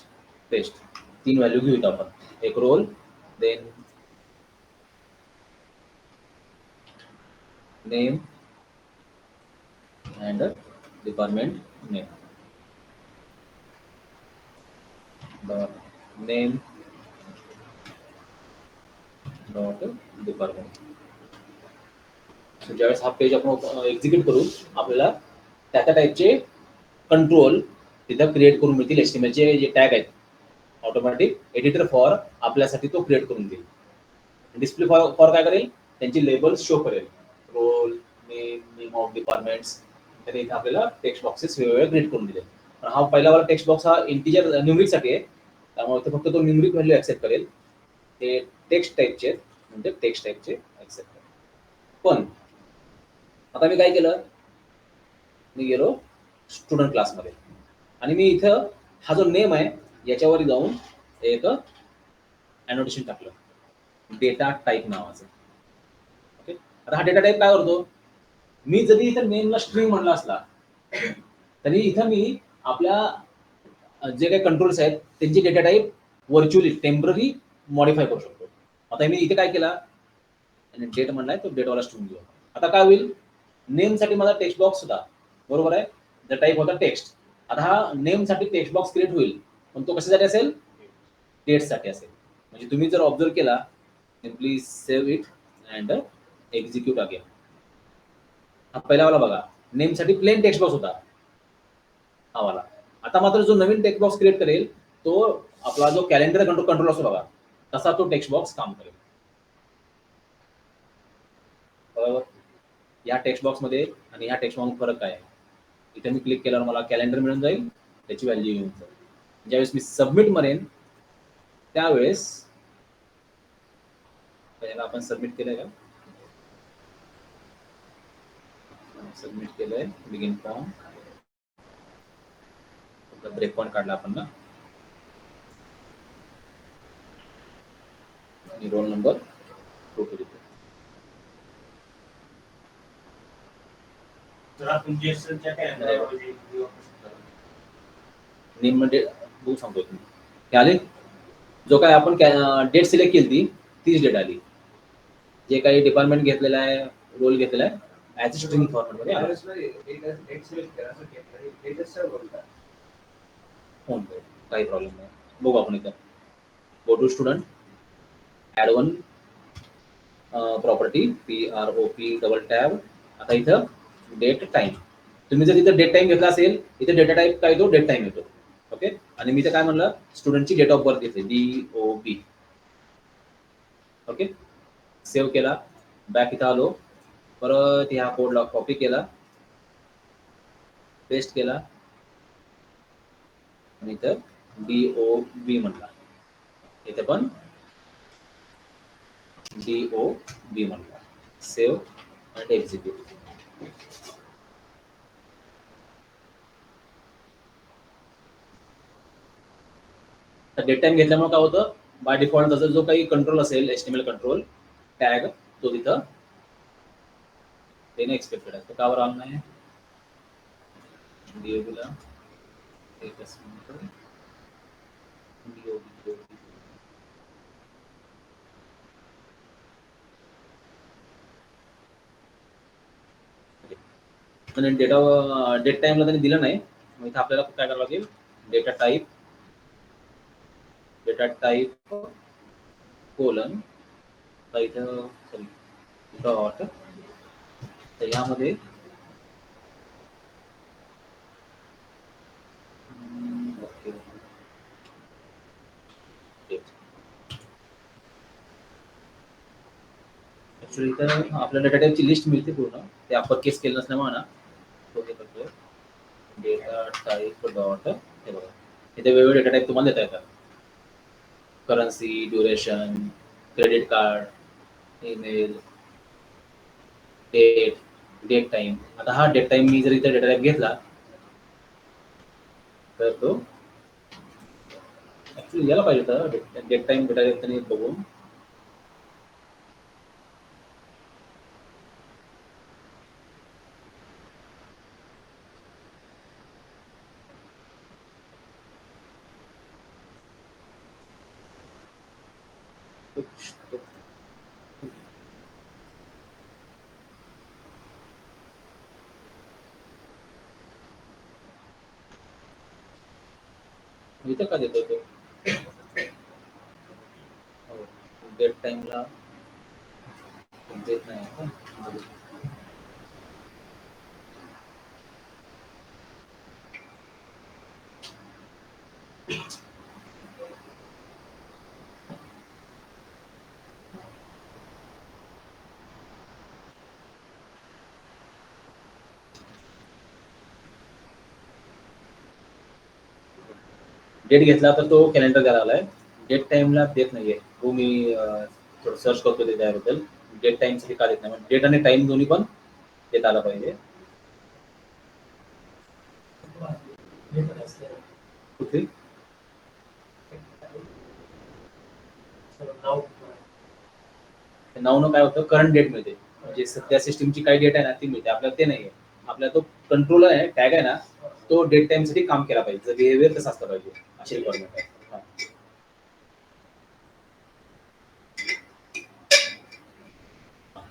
पेस्ट 3 व्हॅल्यू घेऊ आपण, एक roll, then name and department name. Dot name dot department. ज्यावेळेस हा पेज आपण एक्झिक्यूट करू, आपल्याला त्या त्या टाईपचे कंट्रोल तिथं क्रिएट करून मिळतील. HTML चे जे टॅग आहेत ऑटोमॅटिक एडिटर फॉर आपल्यासाठी तो क्रिएट करून देईल. डिस्प्ले फॉर काय करेल, त्यांची लेबल्स शो करेल, roll name, name of departments. त्याने इथे आपल्याला टेक्स्ट बॉक्सेस वेगवेगळे क्रिएट करून दिले. पण हा पहिला टेक्स्ट बॉक्स हा इंटिजर न्यूमरिकसाठी आहे, त्यामुळे ते फक्त तो न्यूमरिक व्हॅल्यू ऍक्सेप्ट करेल. ते टेक्स्ट टाईपचे म्हणजे टेक्स्ट टाईपचे ऍक्सेप्ट करेल. पण आता मी काय केलं, मी गेलो स्टुडंट क्लासमध्ये आणि मी इथं हा जो नेम आहे याच्यावर जाऊन एक अॅनोटेशन टाकलं, डेटा टाईप नावाचं. ओके, आता हा डेटा टाईप काय करतो, मी जरी इथं नेमला स्ट्रिंग म्हणला असला तरी इथं मी आपल्या जे काही कंट्रोल्स आहेत त्यांची data type virtually temporary modify करू शकतो. आता मी इथे काय केला, डेट म्हणलाय तो डेटवाला स्ट्रिंग घेऊ. आता काय होईल, नेमसाठी माझा टेक्स्ट बॉक्स होता, बरोबर आहे, द टाईप होता टेक्स्ट. आता हा नेमसाठी टेक्स्ट बॉक्स क्रिएट होईल, पण तो कशासाठी असेल, डेटसाठी असेल. म्हणजे तुम्ही जर ऑब्झर्व केला, please save it and execute again. हा पहिलावाला बघा, नेमसाठी प्लेन टेक्स्ट बॉक्स होता हा वाला. आता मात्र जो नवीन टेक्स्ट बॉक्स क्रिएट करेल तो आपला जो कॅलेंडर कंट्रोल असतो बघा, तसा तो टेक्स्ट बॉक्स काम करेल. बरोबर, या टेक्स्ट बॉक्स मध्ये आणि या टेक्स्ट बॉक्स फरक काय आहे, इथे मी क्लिक केल्यावर मला कॅलेंडर मिळून जाईल, त्याची व्हॅल्यू येऊन जाईल. ज्यावेळेस मी सबमिट म्हणेन त्यावेळेस पहिला आपण सबमिट केलंय का, सबमिट केलंय, बिगिन फॉर्म, ब्रेक पॉईंट काढला आपण ना, रोल नंबर नेम मध्ये बघू सांगतो तुम्ही, हे आले, जो काय आपण डेट सिलेक्ट केली ती तीच डेट आली. जे काही डिपार्टमेंट घेतलेला आहे, रोल घेतलेला आहे, ॲज स्ट्रिंग फॉर्मॅट मध्ये काही प्रॉब्लेम नाही. बघू आपण इथं, go to student, add one property, PROP double tab. आता इथं डेट टाइम, तुम्ही जर इथं डेट टाइम घेतला असेल, इथे डेटा टाइप काय येतो, डेट टाइम येतो. ओके, आणि मी इथं काय म्हणलं, स्टुडंटची डेट ऑफ बर्थ घेतली, DOB. ओके, सेव्ह केला, बॅक इथं आलो, परत ह्या कोडला कॉपी केला, पेस्ट केला, आणि इथं DOB म्हटला, इथे पण DOB म्हटला, सेव्ह आणि एक्झिक्यूट. डेट टाइम घेतल्यामुळे काय होतं, बाय डिफॉल्ट त्याचा जो काही कंट्रोल असेल, HTML कंट्रोल टॅग, तो तिथं देणे एक्सपेक्टेड आहे. तो का बरं आला नाही, DOB ला एकच मिनिट, DOB आणि डेट टाइमला त्यांनी दिलं नाही, मग इथं आपल्याला काय करावं लागेल, डेटा टाईप कोलन, इथं सॉरी डॉट, तर यामध्ये ऍक्च्युली इथं आपल्या डेटा टाईपची लिस्ट मिळते पूर्ण, ते अप्पर केस केलं नसल्यामुळे ना तो हे करतोय, डेटा टाईप डॉट, हे बघा इथे वेगवेगळे डेटा टाईप तुम्हाला देता येतात, currency, duration, credit card, email, date time. आता हा डेट टाइम मी जर इथे डेटा टाइप घेतला तर तो ऍक्च्युली याला पाहिजे होता, डेट टाइम डेटा टाइप त्यांनी बघून इथं का देतोय तो, डेट टाइमला देत नाही का? डेट घेतला तर तो कॅलेंडर द्यायला आलाय, डेट टाइमला देत नाहीये. तो मी थोडं सर्च करतो ते त्याबद्दल, डेट टाइमसाठी का देत नाही, डेट आणि टाइम दोन्ही पण देत आला पाहिजे. कुठली नावनं काय होतं, करंट डेट मिळते, म्हणजे सध्या सिस्टीमची काही डेट आहे ना ती मिळते. आपल्याला ते नाहीये, आपल्याला तो कंट्रोल आहे, टॅग आहे ना, तो डेट टाइम साठी काम केला पाहिजे, बिहेवियर तसं असलं पाहिजे, अशी रिक्वायरमेंट आहे.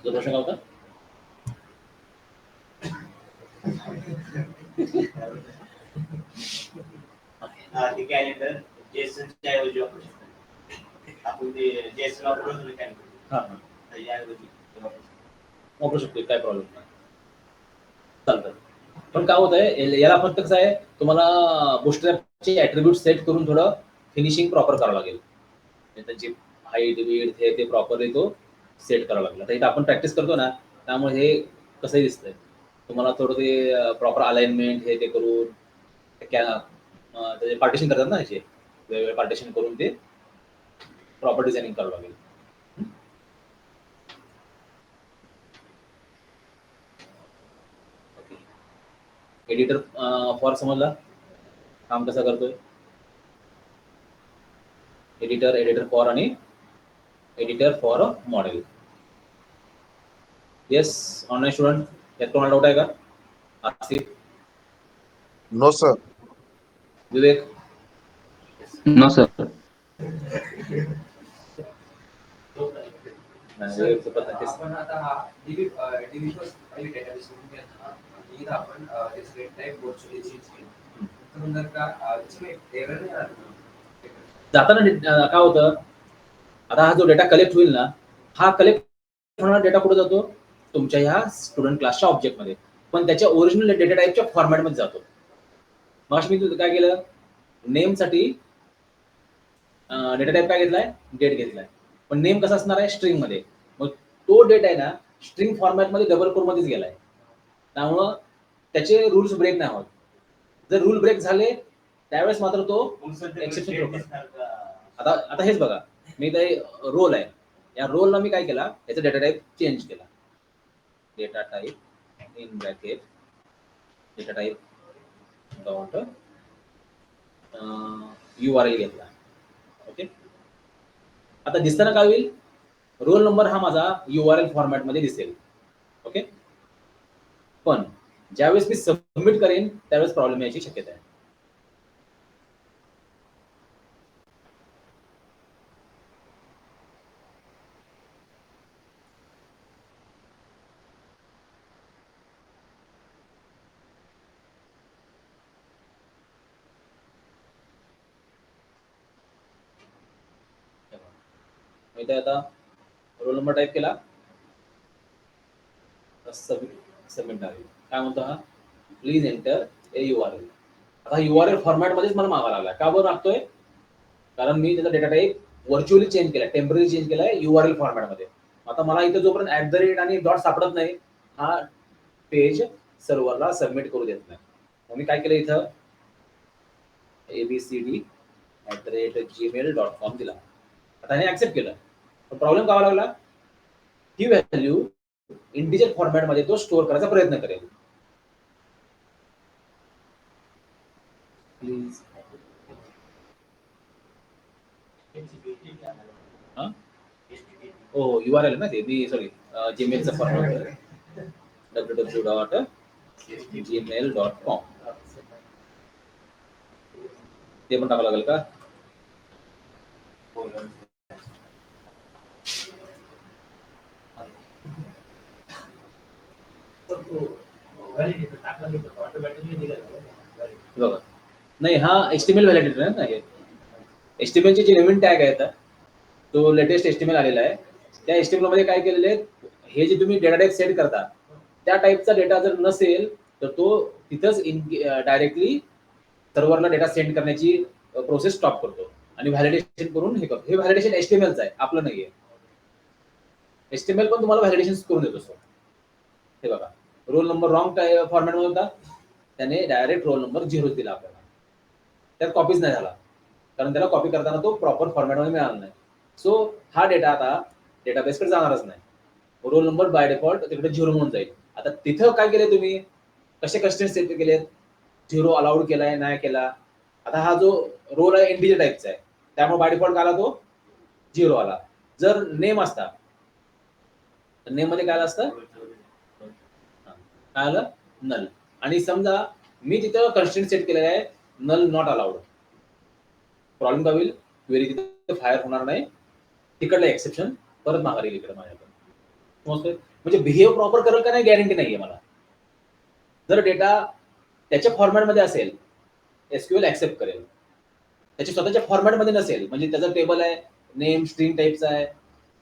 जो प्रश्न काय होता?
ते कॅलेंडर जेसनच्या ऐवजी वापरू शकतो आपण, ते जेसन वापरू
वापरू शकतो, काय प्रॉब्लेम नाही, चालतं. पण काय होत आहे, याला फक्त कसं आहे, तुम्हाला बुस्टरॅपचे ऍट्रिब्यूट सेट करून थोडं फिनिशिंग प्रॉपर करावं लागेल, त्याची हाईट विड्थ हे ते प्रॉपरली तो सेट करावा लागेल. आता इथं आपण प्रॅक्टिस करतो ना, त्यामुळे हे कसंही दिसतंय तुम्हाला, थोडं ते प्रॉपर अलाइनमेंट हे ते करून त्याचे पार्टिशन करतात ना, याचे वेगवेगळे पार्टिशन करून ते प्रॉपर डिझायनिंग करावं लागेल. एडिटर फॉर समजला काम कसं करतोय, एडिटर फॉर आणि editor for model. Yes online student, यात कोणाला डाऊट आहे का? Asif,
no sir.
Vivek,
no sir.
आपण आता हा DB फर्स्ट पहिली डेटाबेस म्हणून घेतला, इथं आपण त्याचे टाइप व्हर्च्युअली चेंज केलं, तर नंतर का इसमें एरर नाही आला
जाताना काय होतं, आता हा जो डेटा कलेक्ट होईल ना, हा कलेक्ट होणारा डेटा कुठे जातो, तुमच्या ह्या स्टुडंट क्लासच्या ऑब्जेक्टमध्ये, पण त्याच्या ओरिजिनल डेटा टाईपच्या फॉर्मॅटमध्ये जातो. मग मी काय केलं, नेमसाठी डेटा टाईप काय घेतलाय, डेट घेतलाय, पण नेम कसा असणार आहे, स्ट्रिंग मध्ये. मग तो डेटा आहे ना, स्ट्रिंग फॉर्मॅटमध्ये डबल कोर मध्येच गेलाय, त्यामुळं त्याचे रूल्स ब्रेक नाही होत. जर रूल ब्रेक झाले त्यावेळेस मात्र तो एक्सेप्शन थ्रो करतो. आता हेच बघा, मी ते रोल आहे, या रोलला मी काय केला, याचा डेटा टाईप चेंज केला, data type in bracket data type dot URL घेतला. ओके, आता दिसताना काय होईल, रोल नंबर हा माझा URL फॉर्मॅट मध्ये दिसेल. ओके, पण ज्यावेळेस मी सबमिट करेन त्यावेळेस प्रॉब्लेम यायची शक्यता आहे. इथे आता रोल नंबर टाईप केला, सबमिट आहे, काय म्हणतो हा, प्लीज एंटर ए URL. आता URL फॉर्मॅट मध्येच मला मागायला लागला, का बरं लागतोय, कारण मी त्याचा डेटा टाईप व्हर्च्युअली चेंज केला, टेम्पररी चेंज केलाय URL फॉर्मॅट मध्ये. आता मला इथं जोपर्यंत @ आणि डॉट सापडत नाही, हा पेज सर्व्हरला सबमिट करू देत नाही. मग मी काय केलं, इथं abcd@gmail.com दिला. आता हे ऍक्सेप्ट केलं, पण प्रॉब्लेम काय लागला, ही व्हॅल्यू इंटिजर फॉर्मॅट मध्ये तो स्टोअर करायचा प्रयत्न करेल. प्लीज हो, URL ना ते, मी सॉरी जीमेलचा फॉर्मॅट www.gmail.com ते पण टाकावं लागेल का? बघा, नाही हा HTML व्हॅलिडेटर आहे ना, हे HTML चे जे नवीन टॅग आहेत, तो लेटेस्ट HTML आलेला आहे, त्या HTML मध्ये काय केलेले आहे, हे जे तुम्ही डेटा टाईप सेट करता त्या टाईपचा डेटा जर नसेल तर तो तिथंच डायरेक्टली सर्व्हरला डेटा सेंड करण्याची प्रोसेस स्टॉप करतो आणि व्हॅलिडेशन करून हे करतो. हे व्हॅलिडेशन HTMLचं आहे, आपलं नाहीये. HTML पण तुम्हाला व्हॅलिडेशन करून देतो सर. हे बघा, रोल नंबर रॉंग फॉर्मॅट मध्ये होता, त्याने डायरेक्ट रोल नंबर 0 दिला आपल्याला, त्यात कॉपीच नाही झाला, कारण त्याला कॉपी करताना तो प्रॉपर फॉर्मॅटमध्ये मिळाला नाही. सो हा डेटा आता डेटाबेसकडे जाणारच नाही, रोल नंबर बाय डिफॉल्ट तिकडे 0 म्हणून जाईल. आता तिथं काय केलंय तुम्ही, कसे कस्टम्स सेट केलेत, 0 अलाउड केलाय नाही केला. आता हा जो रोल आहे इंटिजर टाईपचा आहे, त्यामुळे बाय डिफॉल्ट आला तो 0 आला. जर नेम असता तर नेम मध्ये काय असतं, काय आलं, नल. आणि समजा मी तिथं कन्स्ट्रेंट सेट केलेलं आहे नल नॉट अलाउड, प्रॉब्लेम काय होईल, क्वेरी तिथे फायर होणार नाही, तिकडलं एक्सेप्शन परत माघारी येईल इकडे माझ्याकडे. समजतोय? म्हणजे बिहेव प्रॉपर करेल का नाही गॅरंटी नाहीये मला. जर डेटा त्याच्या फॉर्मॅटमध्ये असेल एसक्यूएल ऍक्सेप्ट करेल, त्याच्या स्वतःच्या फॉर्मॅटमध्ये नसेल, म्हणजे त्याचा टेबल आहे, नेम स्ट्रिंग टाईपचा आहे,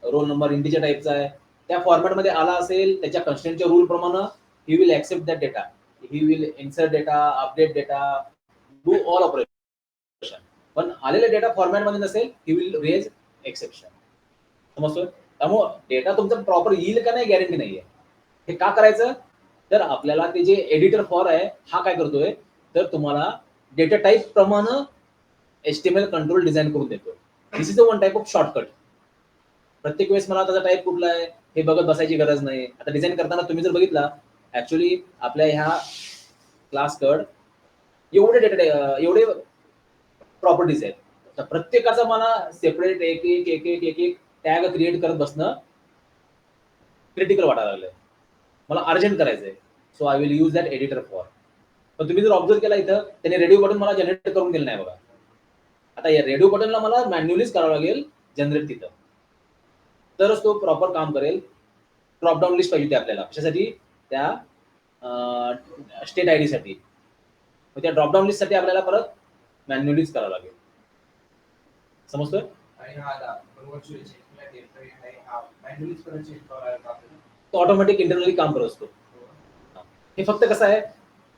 रोल नंबर इंटीजर टाईपचा आहे, त्या फॉर्मॅटमध्ये आला असेल त्याच्या कन्स्ट्रेंटच्या रूल प्रमाणे he will accept that data, he will insert data, update data, do all operation. पण आलेला डेटा फॉर्मॅटमध्ये नसेल ही विल रेज एक्सेप्शन. समजतोय? त्यामुळे डेटा तुमचा प्रॉपर येईल का नाही गॅरंटी नाहीये. हे का करायचं, तर आपल्याला ते जे एडिटर फॉर आहे हा काय करतोय, तर तुम्हाला डेटा टाईप प्रमाणे HTML कंट्रोल डिझाइन करून देतो. This is a one type of shortcut. प्रत्येक वेळेस मला त्याचा टाईप कुठला आहे हे बघत बसायची गरज नाही. आता डिझाईन करताना तुम्ही जर बघितला, ऍक्च्युली आपल्या ह्या क्लास कड एवढे डेटा एवढे प्रॉपर्टीज आहेत, तर प्रत्येकाचा मला सेपरेट एक एक एक एक एक एक टॅग क्रिएट करत बसणं क्रिटिकल वाटायला लागलंय. मला अर्जंट करायचंय, so I will use that editor for. पण तुम्ही जर ऑब्झर्व केला इथं त्याने रेडिओ बटन मला जनरेट करून दिलं नाही बघा. आता या रेडिओ बटनला मला मॅन्युअलीच करावं लागेल जनरेट तिथं, तरच तो प्रॉपर काम करेल. ड्रॉपडाऊन लिस्ट पाहिजे होती आपल्याला कशासाठी, त्या स्टेट आय डी साठी. मग त्या ड्रॉपडाऊन लिस्ट साठी आपल्याला परत मॅन्युअलीच करावं लागेल. समजतोय?
आणि हा आता व्हर्च्युअल चेक टेम्पररी आहे, हा मॅन्युअलीच परत चेक करावा लागेल आपल्याला.
तो ऑटोमॅटिक इंटरनली काम करत असतो. हे फक्त कसं आहे,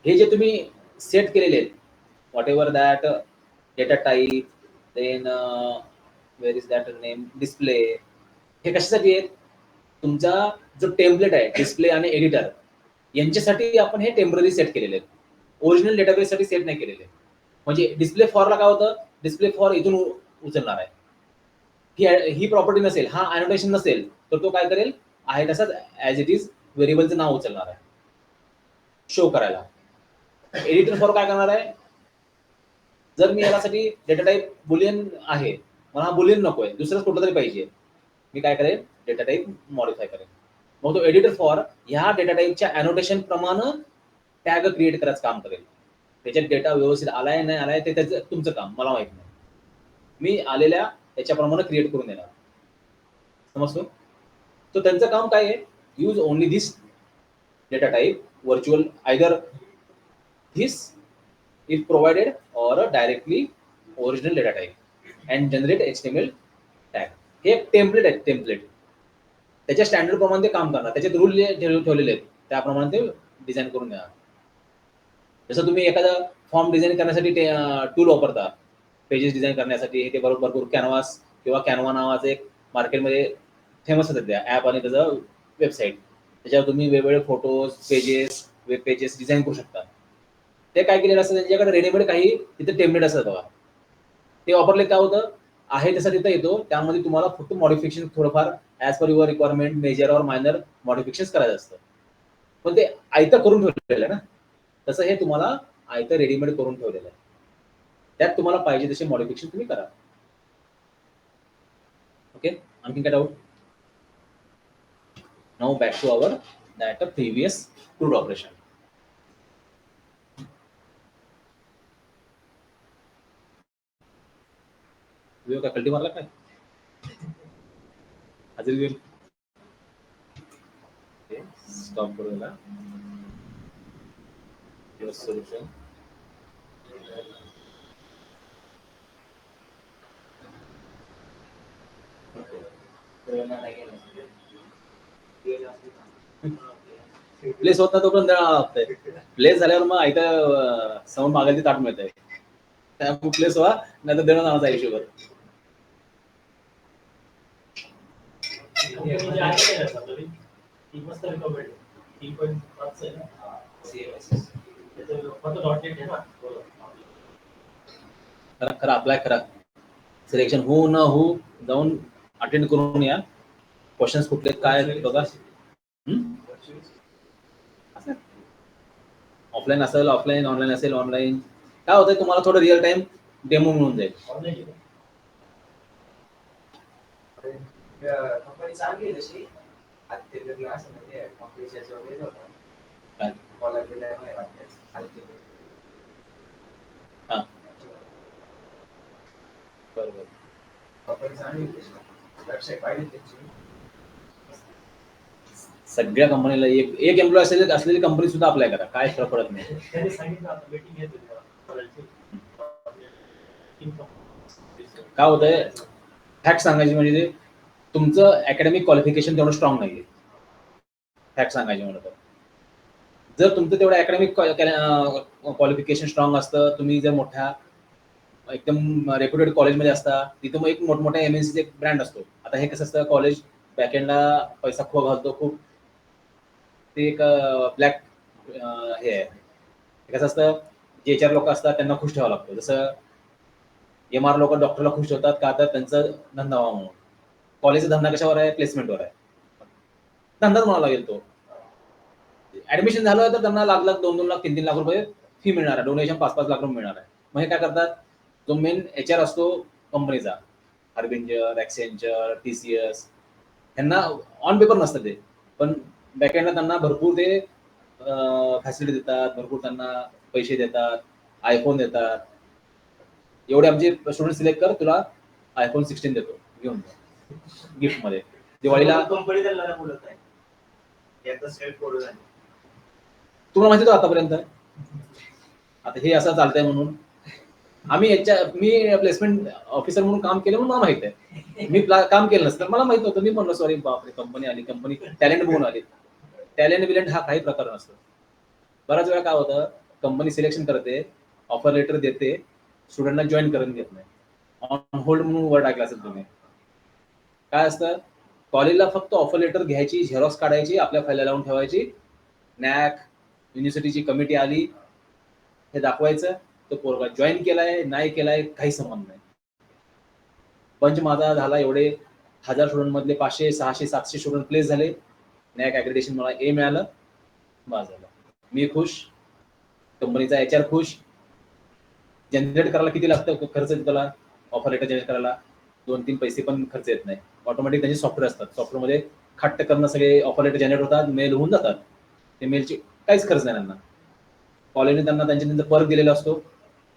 हे जे तुम्ही सेट केलेले आहेत whatever that data type, then where is that name, display, हे कशासाठी आहेत, तुमचा जो टेम्पलेट आहे डिस्प्ले आणि एडिटर यांच्यासाठी आपण हे टेम्पररी सेट केलेले आहेत. ओरिजिनल डेटाबेस साठी सेट नाही केलेले. म्हणजे डिस्प्ले फॉरला काय होतं, डिस्प्ले फॉर इथून उचलणार आहे, ही प्रॉपर्टी नसेल, हा अनोटेशन नसेल, तर तो काय करेल, आहे तसंच ऍज इट इज व्हेरिएबलचं नाव उचलणार आहे शो करायला. एडिटर फॉर काय करणार आहे, जर मी यासाठी डेटा टाईप बुलियन आहे, मला हा बुलियन नकोय, दुसरंच कुठं तरी पाहिजे, मी काय करेल, डेटा टाईप मॉडिफाय करेल. मग तो एडिटर फॉर ह्या डेटा टाईपच्या अनोटेशन प्रमाणे टॅग क्रिएट करायचं काम करेल. त्याच्यात डेटा व्यवस्थित आलाय नाही आलाय ते त्याचं तुमचं काम, मला माहित नाही, मी आलेल्या त्याच्याप्रमाणे क्रिएट करून देणार. समजतो? तो त्यांचं काम काय आहे, use only this data type virtual either this if provided or directly original data type and generate HTML tag. हे एक टेम्पलेट आहे, टेम्पलेट त्याच्या स्टँडर्ड प्रमाणे ते काम करणार, त्याचे रूल ठेवलेले आहेत त्याप्रमाणे ते डिझाईन करून देणार. जसं तुम्ही एखादा फॉर्म डिझाईन करण्यासाठी टूल वापरता पेजेस डिझाईन करण्यासाठी, ते भरपूर कॅनव्हास किंवा कॅनवा नावाचं एक मार्केटमध्ये फेमस आहे सध्या ॲप आणि त्याचं वेबसाईट, त्याच्यावर तुम्ही वेगवेगळे photos, pages, web pages design करू शकता. ते काय केलेलं असतं, त्यांच्याकडे रेडीमेड काही तिथे टेम्पलेट असतात बघा, ते वापरले काय होतं, आहे तसा तिथं येतो, त्यामध्ये तुम्हाला फक्त मॉडिफिकेशन थोडंफार as per your requirement, major or minor modification करायचं असतं. पण ते आयतं करून ठेवलेलं आहे ना, तसं हे तुम्हाला आयतं रेडीमेड करून ठेवलेलं आहे. त्यात तुम्हाला पाहिजे तसे मॉडिफिकेशन तुम्ही करा. ओके, आणखी काय doubt? Now back to our that previous CRUD operation. काय कल्टी मारला काय, हजेरी देईल, स्टॉप करूया सोल्युशन. प्लेस होत ना तो पण प्लेस झाल्यावर मग इथं समोर मागायची ताट मिळत आहे, त्यामुळे प्लेस व्हा नाही तर देणं नावाचा आयुष्यभर. खरं अप्लाय करा, सिलेक्शन हो न हो जाऊन अटेंड करून या, क्वेश्चन्स कुठले काय बघा. ऑफलाईन असेल ऑफलाईन, ऑनलाईन असेल ऑनलाईन, काय होतंय तुम्हाला थोडं रिअल टाइम डेमो मिळून जाईल.
कंपनी चांगली आहे तशी, आदित्य बिर्ला असं म्हणजे कॉम्पिटिशन वगैरे होतं.
काय?
कॉलर बिर्ला नाही वाटत आदित्य बिर्ला.
हा बरोबर.
कंपनी चांगली होती वेबसाईट पाहिली त्यांची.
सगळ्या कंपनीला एक एक एम्प्लॉय असलेली कंपनी सुद्धा अप्लाय करा, काय फरक पडत नाही.
त्यांनी सांगितलं आता मीटिंग घेत होती कॉलेजची.
काय होतंय, फॅक्ट सांगायची म्हणजे तुमचं अकॅडमिक क्वालिफिकेशन तेवढं स्ट्रॉंग नाहीये. फॅक्ट सांगायची म्हणलं तर जर तुमचं तेवढं अकॅडमिक क्वालिफिकेशन स्ट्रॉंग असतं, तुम्ही जर मोठ्या एकदम रेप्युटेड कॉलेजमध्ये असता, तिथं मग एक मोठमोठ्या MNCचा एक ब्रँड असतो. आता हे कसं असतं, कॉलेज बॅकएंडला पैसा घालतो खूप, ते एक ब्लॅक हे आहे. ते कसं असतं, जे HR लोक असतात त्यांना खुश ठेवावं लागतं. जसं MR लोक डॉक्टरला खुश ठेवतात का, तर त्यांचं धंदा व्हावा म्हणून. कॉलेजचा धंदा कशावर आहे, प्लेसमेंटवर आहे. धंदाच म्हणावा लागेल तो. ऍडमिशन झालं तर त्यांना लाख 2-2 लाख 3-3 लाख रुपये फी मिळणार आहे, डोनेशन 5-5 लाख रुपये मिळणार आहे. मग हे काय करतात, जो मेन HR असतो कंपनीचा, हार्बिंजर, ॲक्सेंचर, TCS, त्यांना ऑन पेपर नसतं ते, पण बॅकएंडला त्यांना भरपूर ते फॅसिलिटी देतात, भरपूर त्यांना पैसे देतात, आयफोन देतात. एवढे आमचे स्टुडंट सिलेक्ट कर, तुला iPhone 16 देतो घेऊन गिफ्ट मध्ये दिवाळीला.
कंपनी त्यांना बोलत आहे याचा सेल्फ प्रोड्यूस आहे.
तुम्हाला माहिती होतं आतापर्यंत, आता हे असं चालतंय म्हणून. मी प्लेसमेंट ऑफिसर म्हणून काम केलं म्हणून मला माहित आहे. मी काम केलं नसतं मला माहित होतं. मी म्हणलो सॉरी बापरे, कंपनी आली, कंपनी टॅलेंट बघून आली. टॅलेंट बिलेंट हा काही प्रकार नसतो. बऱ्याच वेळा काय होतं, कंपनी सिलेक्शन करते, ऑफर लेटर देते, स्टुडंटला जॉईन करून घेत नाही. ऑन होल्ड म्हणून वर्ड ऐकला असेल तुम्ही. काय असतं, कॉलेजला फक्त ऑफर लेटर घ्यायची, झेरॉक्स काढायची, आपल्या फाईलला लावून ठेवायची. नॅक युनिव्हर्सिटीची कमिटी आली, हे दाखवायचं, तो पोरगा जॉईन केलाय नाही केलाय काही संबंध नाही. पंच माझा झाला, एवढे 1000 स्टुडंट मधले 500, 600, 700 स्टुडंट प्लेस झाले. नॅक ॲग्रेडेशन मला A मिळालं, बस झालं. मी खुश, कंपनीचा HR खुश. जनरेट करायला किती लागतं खर्च त्याला, ऑफर लेटर जनरेट करायला 2-3 पैसे पण खर्च येत नाही. ऑटोमॅटिक त्यांचे सॉफ्टवेअर असतात, सॉफ्टवेअरमध्ये खट्ट करणं, सगळे ऑफर लेटर जनरेट होतात, मेल होऊन जातात. ते मेलची काहीच खर्च नाही त्यांना. कॉलेजने त्यांना त्यांचा परक दिलेला असतो,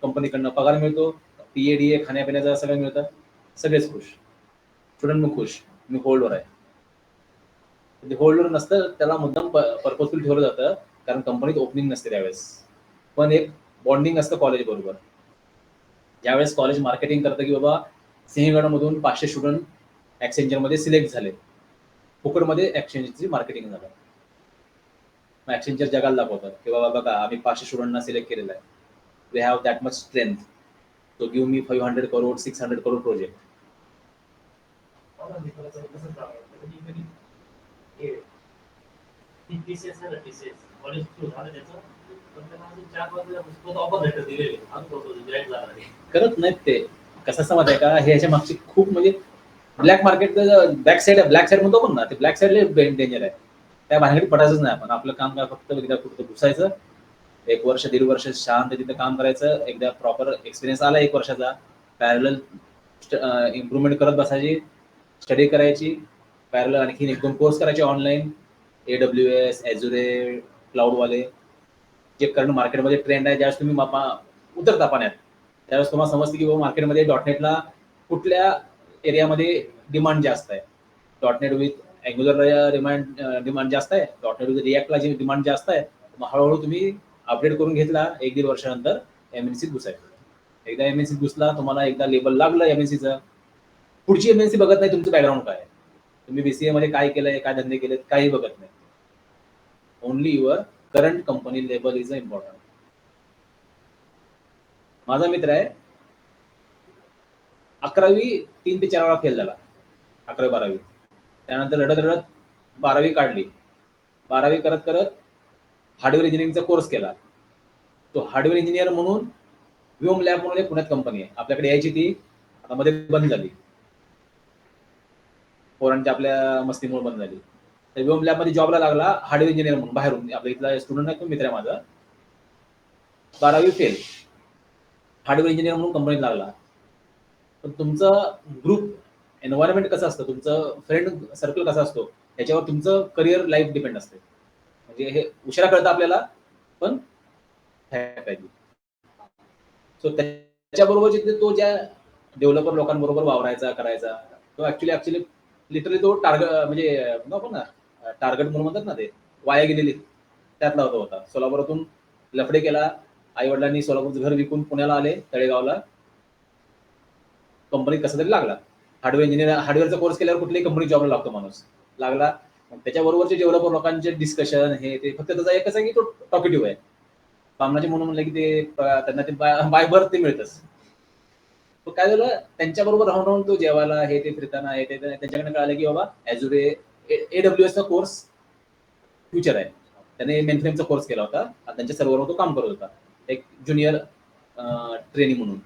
कंपनीकडनं पगार मिळतो, PA DA खाण्यापिण्याचं सगळं मिळतं, सगळेच खुश, स्टुडंट पण खुश. मी होल्डवर आहे. ते होल्डवर नसतं, त्याला मुद्दाम पर्पजफुल ठेवलं जातं, कारण कंपनीत ओपनिंग नसते त्यावेळेस. पण एक बॉन्डिंग असतं कॉलेज बरोबर. ज्यावेळेस कॉलेज मार्केटिंग करतं की बाबा सिंहगडमधून 500 स्टुडंट ॲक्सेंचरमध्ये सिलेक्ट झाले, फुकटमध्ये ॲक्सेंचरची मार्केटिंग झालं. मग ॲक्सेंचर जगाला दाखवतात की बाबा बघा, आम्ही 500 स्टुडंटना सिलेक्ट केलेलं आहे. We have that much strength, so give me 500 crore 600 crore project.
College सुरू झालं त्याचं, पण त्यांना अजून 4 वर्ष ऑफर लेटर दिलेले, अजून जॉईन झाला नाही.
करत नाहीत ते. कसं समज आहे का, हे याच्या मागची खूप म्हणजे ब्लॅक मार्केट बॅक साईड आहे. ब्लॅक साईड म्हणतो पण ना, ते ब्लॅक साईडला डेंजर आहे. त्या भानगडीत पडायचंच नाही आपण. आपलं काम काय, फक्त एकदा कुठं घुसायचं, 1 वर्ष 1.5 वर्ष शांत तिथं काम करायचं. एकदा प्रॉपर एक्सपिरियन्स आला 1 वर्षाचा, पॅरलल इम्प्रूव्हमेंट करत बसायची, स्टडी करायची, पॅरलल आणखी 1-2 कोर्स करायचे ऑनलाईन, AWS, Azure, क्लाउडवाले, जे करंट मार्केटमध्ये ट्रेंड आहे. ज्यावेळेस तुम्ही उतरता पाण्यात, त्यावेळेस तुम्हाला समजतं की बाबा मार्केटमध्ये .NETला कुठल्या एरियामध्ये डिमांड जास्त आहे. .NET विथ अँग्युलरला डिमांड जास्त आहे, .NET विथ रिॲक्टला जी डिमांड जास्त आहे. मग हळूहळू तुम्ही अपडेट करून घेतला, 1-1.5 वर्षानंतर MNCत घुसायचं. एकदा MNCत घुसला, तुम्हाला एकदा लेबल लागलं MNCचं, पुढची MNC बघत नाही तुमचं बॅकग्राऊंड काय आहे, तुम्ही BCA मध्ये काय केलंय, काय धंदे केलेत, काही बघत नाही. Only your current company label is important. माझा मित्र आहे, 11वी 3 ते 4 वेळा फेल झाला, 11वी 12वी. त्यानंतर रडत रडत 12वी काढली. 12वी करत करत हार्डवेअर इंजिनिअरिंगचा कोर्स केला. तो हार्डवेअर इंजिनियर म्हणून व्योम लॅब म्हणून एक पुण्यात कंपनी आहे, आपल्याकडे यायची, ती आता मध्ये बंद झाली, पोरांच्या आपल्या मस्तीमुळे बंद झाली. तर व्योम लॅबमध्ये जॉबला लागला हार्डवेअर इंजिनियर म्हणून, बाहेरून. आपल्या इथला स्टुडंट आहे, तो मित्र आहे माझा. 12वी फेल, हार्डवेअर इंजिनियर म्हणून कंपनीत लागला. पण तुमचा ग्रुप एन्व्हायरमेंट कसं असतं, तुमचं फ्रेंड सर्कल कसा असतो, त्याच्यावर तुमचं करिअर लाईफ डिपेंड असते. म्हणजे हे उशिरा कळतं आपल्याला, पण fact आहे ती. सो त्याच्याबरोबर तो ज्या डेव्हलपर लोकांबरोबर वावरायचा करायचा, तो ऍक्च्युली लिटरली तो टार्गेट म्हणजे आपण ना टार्गेट म्हणून म्हणतात ना, ते वाया गेलेली त्यातला होता. सोलापुरातून लफडे केला, आई वडिलांनी सोलापूरचं घर विकून पुण्याला आले, तळेगावला कंपनीत कसं तरी लागला. हार्डवेअरचा कोर्स केल्यावर कुठल्याही कंपनी जॉबला लागतो माणूस, लागला. मग त्याच्याबरोबरचे डेव्हलपर लोकांचे डिस्कशन हे ते, फक्त त्याचा एकच आहे की तो टॉकेटिव्ह आहे. सामनाचे म्हणून म्हणलं की ते त्यांना ते बाय बर्थ ते मिळतच. तो काय झालं, त्यांच्याबरोबर राहून राहून तो जेवायला हे ते फिरताना हे ते त्यांच्याकडनं कळालं की बाबा ॲझुरे AWS चा कोर्स फ्युचर आहे. त्याने मेनफ्रेमचा कोर्स केला होता आणि त्यांच्या सर्व्हरवर तो काम करत होता, एक ज्युनियर ट्रेनिंग म्हणून.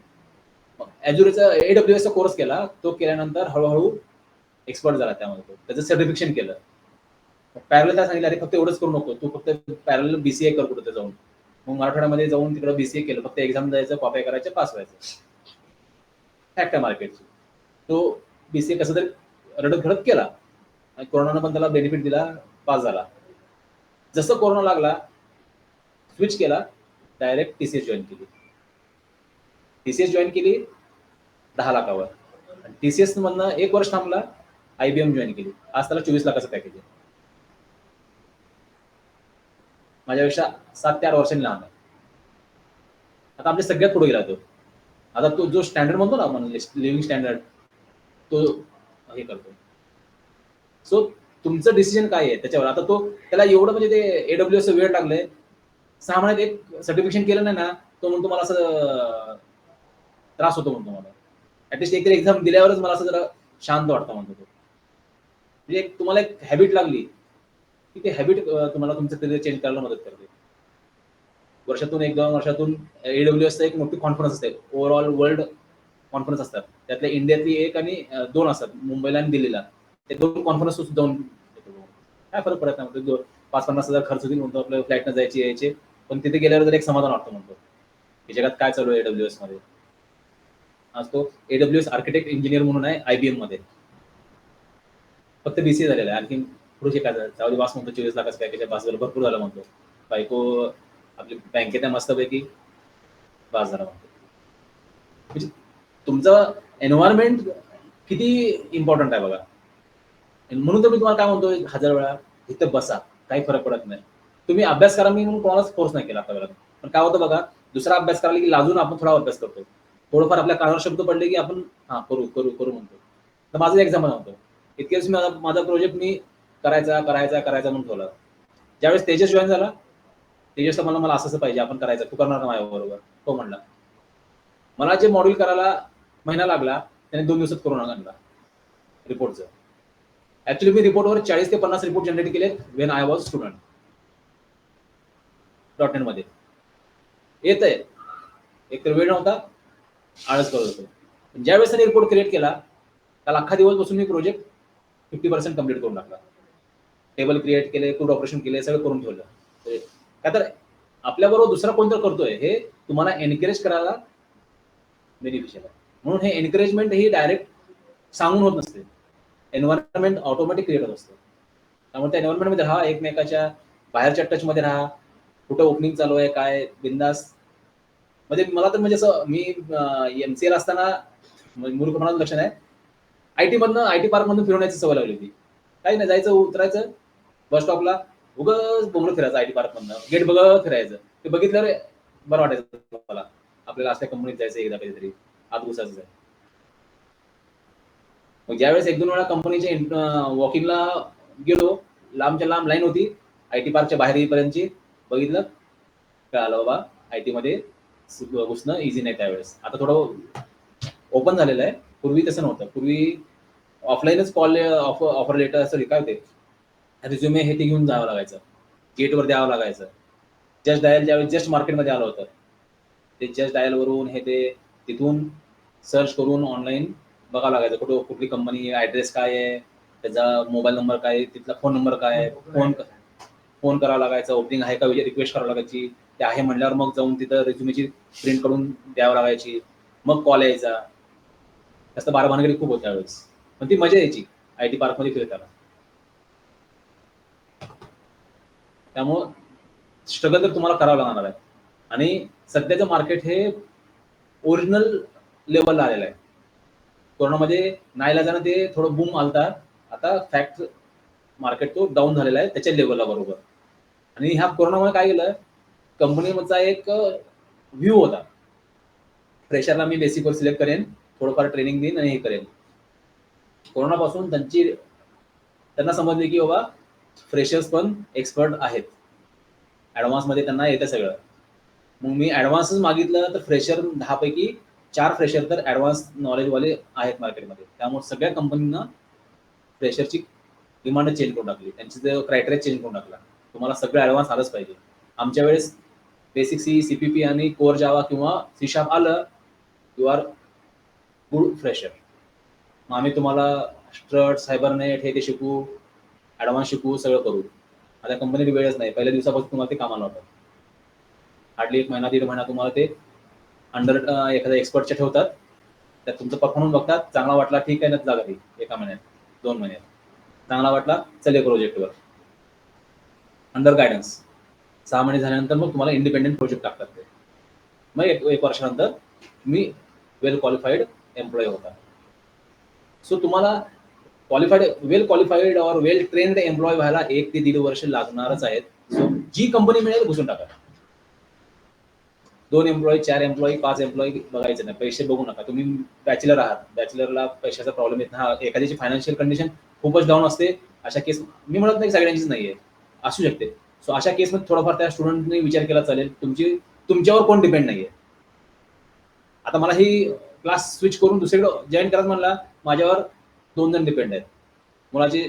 ॲझुरेचा AWS चा कोर्स केला. तो केल्यानंतर हळूहळू एक्सपर्ट झाला त्यामध्ये. तो त्याचं सर्टिफिकेशन केलं. पॅरल काय सांगितलं, अरे फक्त एवढंच करू नको, तू फक्त पॅरल BCA कर कुठं जाऊन. मग मराठवाड्यामध्ये जाऊन तिकडं BCA केलं. फक्त एक्झाम द्यायचं, कॉपी करायचं, पास व्हायचं. फॅक्ट आहे मार्केटची. तो BCA कसं तरी रडत घडत केला आणि कोरोनानं पण त्याला बेनिफिट दिला, पास झाला. जसं कोरोना लागला, स्विच केला, डायरेक्ट TCS जॉईन केली. TCS जॉईन केली 10 लाखावर. TCS मधनं 1 वर्ष थांबला, IBM जॉईन केली. आज त्याला 24 लाखाचं पॅकेज आहे. माझ्यापेक्षा 7 ते 8 वर्षांनी लहान आहे. आता आमच्या सगळ्यात पुढे गेला तो. आता तो जो स्टँडर्ड म्हणतो ना आपण, लिव्हिंग स्टँडर्ड, तो हे करतो. सो तुमचं डिसिजन काय आहे त्याच्यावर. आता तो त्याला एवढं म्हणजे ते AWS वेळ लागलंय, 6 महिन्यात एक सर्टिफिकेशन केलं नाही ना, तो म्हणतो मला असं त्रास होतो म्हणतो मला. ऍटलीस्ट एक एक्झाम दिल्यावरच मला असं जरा शांत वाटतं म्हणतो तो. म्हणजे तुम्हाला एक हॅबिट लागली की ते हॅबिट तुम्हाला तुमचं करिअर चेंज करायला मदत करते. वर्षातून 1-2 वर्षातून AWSचा एक मोठी कॉन्फरन्स असते, ओव्हरऑल वर्ल्ड कॉन्फरन्स असतात. त्यातल्या इंडियातली 1 आणि 2 असतात, मुंबईला आणि दिल्लीला. ते 2 कॉन्फरन्स जाऊन काय फरक पडत नाही म्हणतो. 5-50 हजार खर्च होतील म्हणतो, आपल्या फ्लाईटनं जायचे यायचे, पण तिथे गेल्यावर जर एक समाधान वाटतं म्हणतो की जगात काय चालू आहे AWS मध्ये. आज तो AWS आर्किटेक्ट इंजिनियर म्हणून आहे IBM मध्ये. फक्त BCA झालेला आहे. आणखी पुढे शिकायचं. चावली वास म्हणतो 24 लाखाचं पॅकेज आहे, बास झालं, भरपूर झालं म्हणतो. बायको आपली बँकेत आहे मस्तपैकी, बास झाला म्हणतो. म्हणजे तुमचं एन्व्हायरमेंट किती इम्पॉर्टंट आहे बघा. म्हणून तर मी तुम्हाला काय म्हणतो 1000 वेळा, इथं बसा, काही फरक पडत नाही. तुम्ही अभ्यास करा, मी म्हणून कोणालाच फोर्स नाही केला आतापर्यंत. पण काय होतं बघा, दुसरा अभ्यास करायला की लाजून आपण थोडा अभ्यास करतो. थोडंफार आपल्या कानावर शब्द पडले की आपण हा करू करू करू म्हणतो. तर माझं एक्झाम्पल होतं. इतके दिवस माझा प्रोजेक्ट मी करायचा म्हणून ठेवला. ज्यावेळेस तेजस जॉईन झाला, तेजसला मला असं पाहिजे, आपण करायचं, तू करणार ना माझ्याबरोबर. तो म्हणला. मला जे मॉड्यूल करायला महिना लागला, त्याने 2 दिवसात करून आणला रिपोर्टचं. ऍक्च्युली मी रिपोर्टवर 40 ते 50 रिपोर्ट जनरेट केले when I was student. .NET मध्ये येत आहे. एक तर वेळ नव्हता, आळस करत होतो. ज्यावेळेस त्याने रिपोर्ट क्रिएट केला, त्याला अख्खा दिवस बसून मी प्रोजेक्ट 50% कम्प्लीट करून टाकला. टेबल क्रिएट केले, क्रूड ऑपरेशन केले, सगळं करून ठेवलं. काय तर आपल्याबरोबर दुसरा कोणतं करतोय हे तुम्हाला एनकरेज करायला बेनिफिशियल आहे. म्हणून हे एनकरेजमेंट ही डायरेक्ट सांगून होत नसते. एन्व्हायरमेंट ऑटोमॅटिक क्रिएट होत असतं. त्यामुळे त्या एन्व्हायरमेंटमध्ये राहा, एकमेकाच्या बाहेरच्या टचमध्ये राहा. कुठं ओपनिंग चालू आहे, काय बिंदास. म्हणजे मला तर म्हणजे असं, मी MCA असताना मूर्खपणाचं लक्षण आहे, IT पार्क मधून फिरवण्याची सवय लागली होती. काही नाही, जायचं उतरायचं बस स्टॉपला, उगाच बोंबलत फिरायचं IT पार्क मधनं, गेट बघत फिरायचं. ते बघितल्यावर बरं वाटायचं मला, आपल्याला असल्या कंपनीत जायचं एकदा कधीतरी, आत घुसायचं आहे. मग ज्यावेळेस 1-2 वेळा कंपनीच्या वॉकिंगला गेलो, लांबच्या लांब लाईन होती IT पार्कच्या बाहेर येईपर्यंतची, बघितलं कळालं बाबा IT मध्ये घुसणं इझी नाही त्यावेळेस. आता थोडं ओपन झालेलं आहे, पूर्वी तसं नव्हतं. पूर्वी ऑफलाईनच कॉल, ऑफर लेटर असं काय होते, रिझ्युमे हे ते घेऊन जावं लागायचं, गेटवर द्यावं लागायचं. जस्ट डायल ज्यावेळेस जस्ट मार्केटमध्ये आलं होतं, ते जस्ट डायलवरून हे ते तिथून सर्च करून ऑनलाईन बघावं लागायचं, कुठली कंपनी, ॲड्रेस काय आहे, त्याचा मोबाईल नंबर काय आहे, तिथला फोन नंबर काय आहे, फोन करावा लागायचा, ओपनिंग आहे का रिक्वेस्ट करावं लागायची. ते आहे म्हणल्यावर मग जाऊन तिथं रिझ्युमेची प्रिंट करून द्यावं लागायची, मग कॉल यायचा. जास्त बारभानगडी खूप होत्या त्यावेळेस, पण ती मजा यायची IT पार्कमध्ये फिरताना. त्यामुळं स्ट्रगल तर तुम्हाला करावं लागणार आहे. आणि सध्याचं मार्केट हे ओरिजिनल लेवलला आलेलं आहे. कोरोनामध्ये नाईलाजानं ते थोडं बूम आलता. आता फॅक्ट मार्केट तो डाऊन झालेला आहे त्याच्या लेवलला बरोबर. आणि ह्या कोरोनामुळे काय केलं, कंपनीचा एक व्ह्यू होता, फ्रेशरला मी बेसिकवर सिलेक्ट करेन, थोडंफार ट्रेनिंग देईन आणि हे करेन. कोरोनापासून त्यांना समजले की बाबा फ्रेशर्स पण एक्सपर्ट आहेत, ॲडव्हान्समध्ये त्यांना येतं सगळं. मग मी ॲडव्हान्सच मागितलं तर फ्रेशर 10 पैकी 4 फ्रेशर तर ॲडव्हान्स नॉलेजवाले आहेत मार्केटमध्ये. त्यामुळे सगळ्या कंपनींना फ्रेशरची डिमांड चेंज करून टाकली, त्यांची जो क्रायटेरिया चेंज करून टाकला. तुम्हाला सगळं ॲडव्हान्स आलंच पाहिजे. आमच्या वेळेस बेसिक सी, CPP आणि कोर जावा किंवा C# आलं, यू आर गुड फ्रेशर. मग आम्ही तुम्हाला स्ट्रट, सायबरनेट हे ते शिकू, ॲडव्हान्स शिकू, सगळं करू. आता कंपनीत वेळच नाही, पहिल्या दिवसापासून तुम्हाला ते कामाला होतं. हार्डली 1 महिना 1.5 महिना तुम्हाला ते अंडर एखाद्या एक्सपर्टच्या ठेवतात, त्यात तुमचं परफॉर्मन्स बघतात, चांगला वाटला ठीक आहे ना जागा ती 1 महिन्यात 2 महिन्यात, चांगला वाटला चल एक प्रोजेक्टवर अंडर गायडन्स. 6 महिने झाल्यानंतर मग तुम्हाला इंडिपेंडेंट प्रोजेक्ट टाकतात ते. मग एक वर्षानंतर तुम्ही वेल क्वालिफाईड एम्प्लॉई होता. सो तुम्हाला वेल क्वालिफाईड और वेल ट्रेन्ड एम्प्लॉय व्हायला 1 ते 1.5 वर्ष लागणारच आहेत. सो जी कंपनी मिळेल घुसून टाका. 2 एम्प्लॉई, 4 एम्प्लॉई, 5 एम्प्लॉई बघायचं नाही, पैसे बघू नका. तुम्ही बॅचलर आहात, बॅचलरला पैशाचा प्रॉब्लेम येत नाही. एखाद्याची फायनान्शियल कंडिशन खूपच डाऊन असते, अशा केस मी म्हणत नाही सगळ्यांचीच नाहीये, असू शकते. सो अशा केसमध्ये थोडाफार त्या स्टुडंटने विचार केला चालेल, तुमच्यावर कोण डिपेंड नाहीये. आता मला ही क्लास स्विच करून दुसरीकडे जॉईन करत म्हणला, माझ्यावर 2 जण डिपेंड आहेत. मुलाची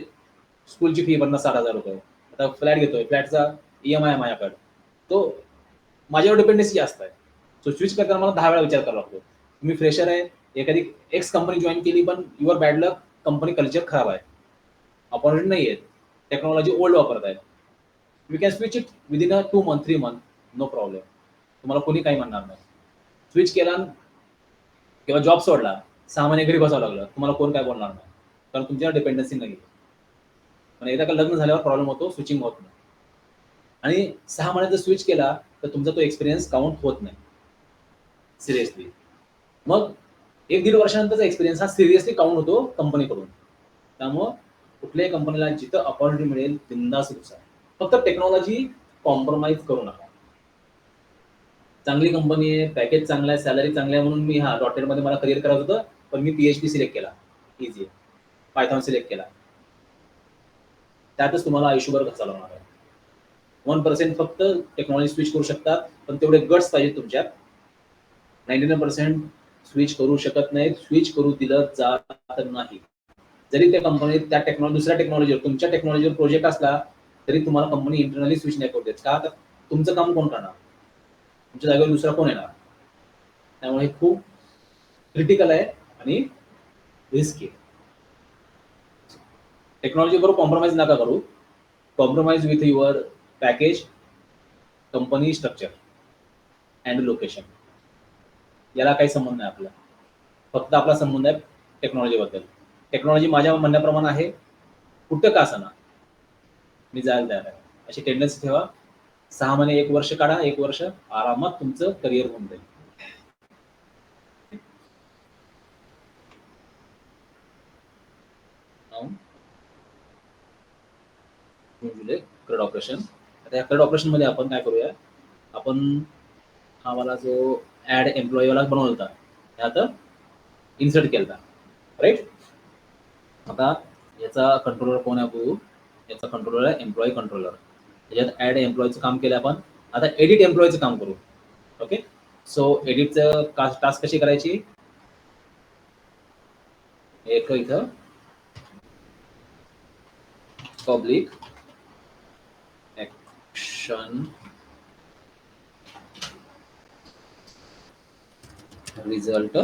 स्कूलची फी भरणं 60,000 रुपये. आता फ्लॅट घेतोय, फ्लॅटचा EMI आहे माझ्याकडे, तो माझ्यावर डिपेंडन्सी जास्त आहे. सो स्विच करताना मला 10 वेळा विचार करावा लागतो. तुम्ही फ्रेशर आहे, एखादी एक्स कंपनी जॉईन केली, पण your bad luck, company culture खराब आहे, अपॉर्च्युनिटी नाही आहेत, टेक्नॉलॉजी ओल्ड वापरत आहेत. We can switch it within 2 month 3 month, no problem. तुम्हाला कोणी काही म्हणणार नाही. स्विच केला किंवा जॉब सोडला, 6 महिने घरी बसावं लागलं, तुम्हाला कोण काय बोलणार नाही, कारण तुमच्यावर डिपेंडन्सी नाही. पण एकदा का लग्न झाल्यावर प्रॉब्लेम होतो, स्विचिंग होत नाही. आणि 6 महिन्यात जर स्विच केला तर तुमचा तो एक्सपिरियन्स काउंट होत नाही सिरियसली. मग 1-1.5 वर्षानंतरचा एक्सपिरियन्स हा सिरियसली काउंट होतो कंपनीकडून. त्यामुळं कुठल्याही कंपनीला जिथं अपॉर्च्युनिटी मिळेल बिंदास घुसा. फक्त टेक्नॉलॉजी कॉम्प्रोमाइज करू नका. चांगली कंपनी आहे, पॅकेज चांगला आहे, सॅलरी चांगली आहे म्हणून मी डॉटेडमध्ये मला करिअर करायचं होतं, पण मी PHP सिलेक्ट केला, इझी आहे. पायथॉन सिलेक्ट केला, त्यातच तुम्हाला आयुष्यभर घासावं लागणार आहे. 1% फक्त टेक्नॉलॉजी स्विच करू शकतात, पण तेवढे गट्स पाहिजे तुमच्यात. 99% स्विच करू शकत नाही, स्विच करू दिलं जात नाही. जरी त्या कंपनीत त्या दुसऱ्या टेक्नॉलॉजीवर, तुमच्या टेक्नॉलॉजीवर प्रोजेक्ट असला तरी तुम्हाला कंपनी इंटरनली स्विच नाही करू देत. का? तर तुमचं काम कोण करणार, तुमच्या जागेवर दुसरा कोण येणार. त्यामुळे हे खूप क्रिटिकल आहे आणि रिस्की आहे. टेक्नॉलॉजी बरोबर कॉम्प्रोमाइज नका करू. Compromise with your package, company structure and location. याला काही संबंध नाही आपला, फक्त आपला संबंध आहे टेक्नॉलॉजीबद्दल. टेक्नॉलॉजी माझ्या म्हणण्याप्रमाणे आहे, कुठं का असना मी जायला तयार आहे, अशी टेंडन्सी ठेवा. 6 महिने 1 वर्ष काढा, 1 वर्ष आरामात तुमचं करिअर होऊन जाईल. क्रेड ऑपरेशन. आता या क्रेड ऑपरेशन मध्ये आपण काय करूया, आपण हा मला जो ऍड एम्प्लॉई वाला बनवला होता त्यात इन्सर्ट केला, राईट. आता याचा कंट्रोलर कोण आहे बघू. याचा कंट्रोलर आहे एम्प्लॉई कंट्रोलर. त्याच्यात ऍड एम्प्लॉईचं काम केलं आपण. आता एडिट एम्प्लॉईचं काम करू. ओके, सो एडिटचं टास्क कशी करायची, एक इथं public action result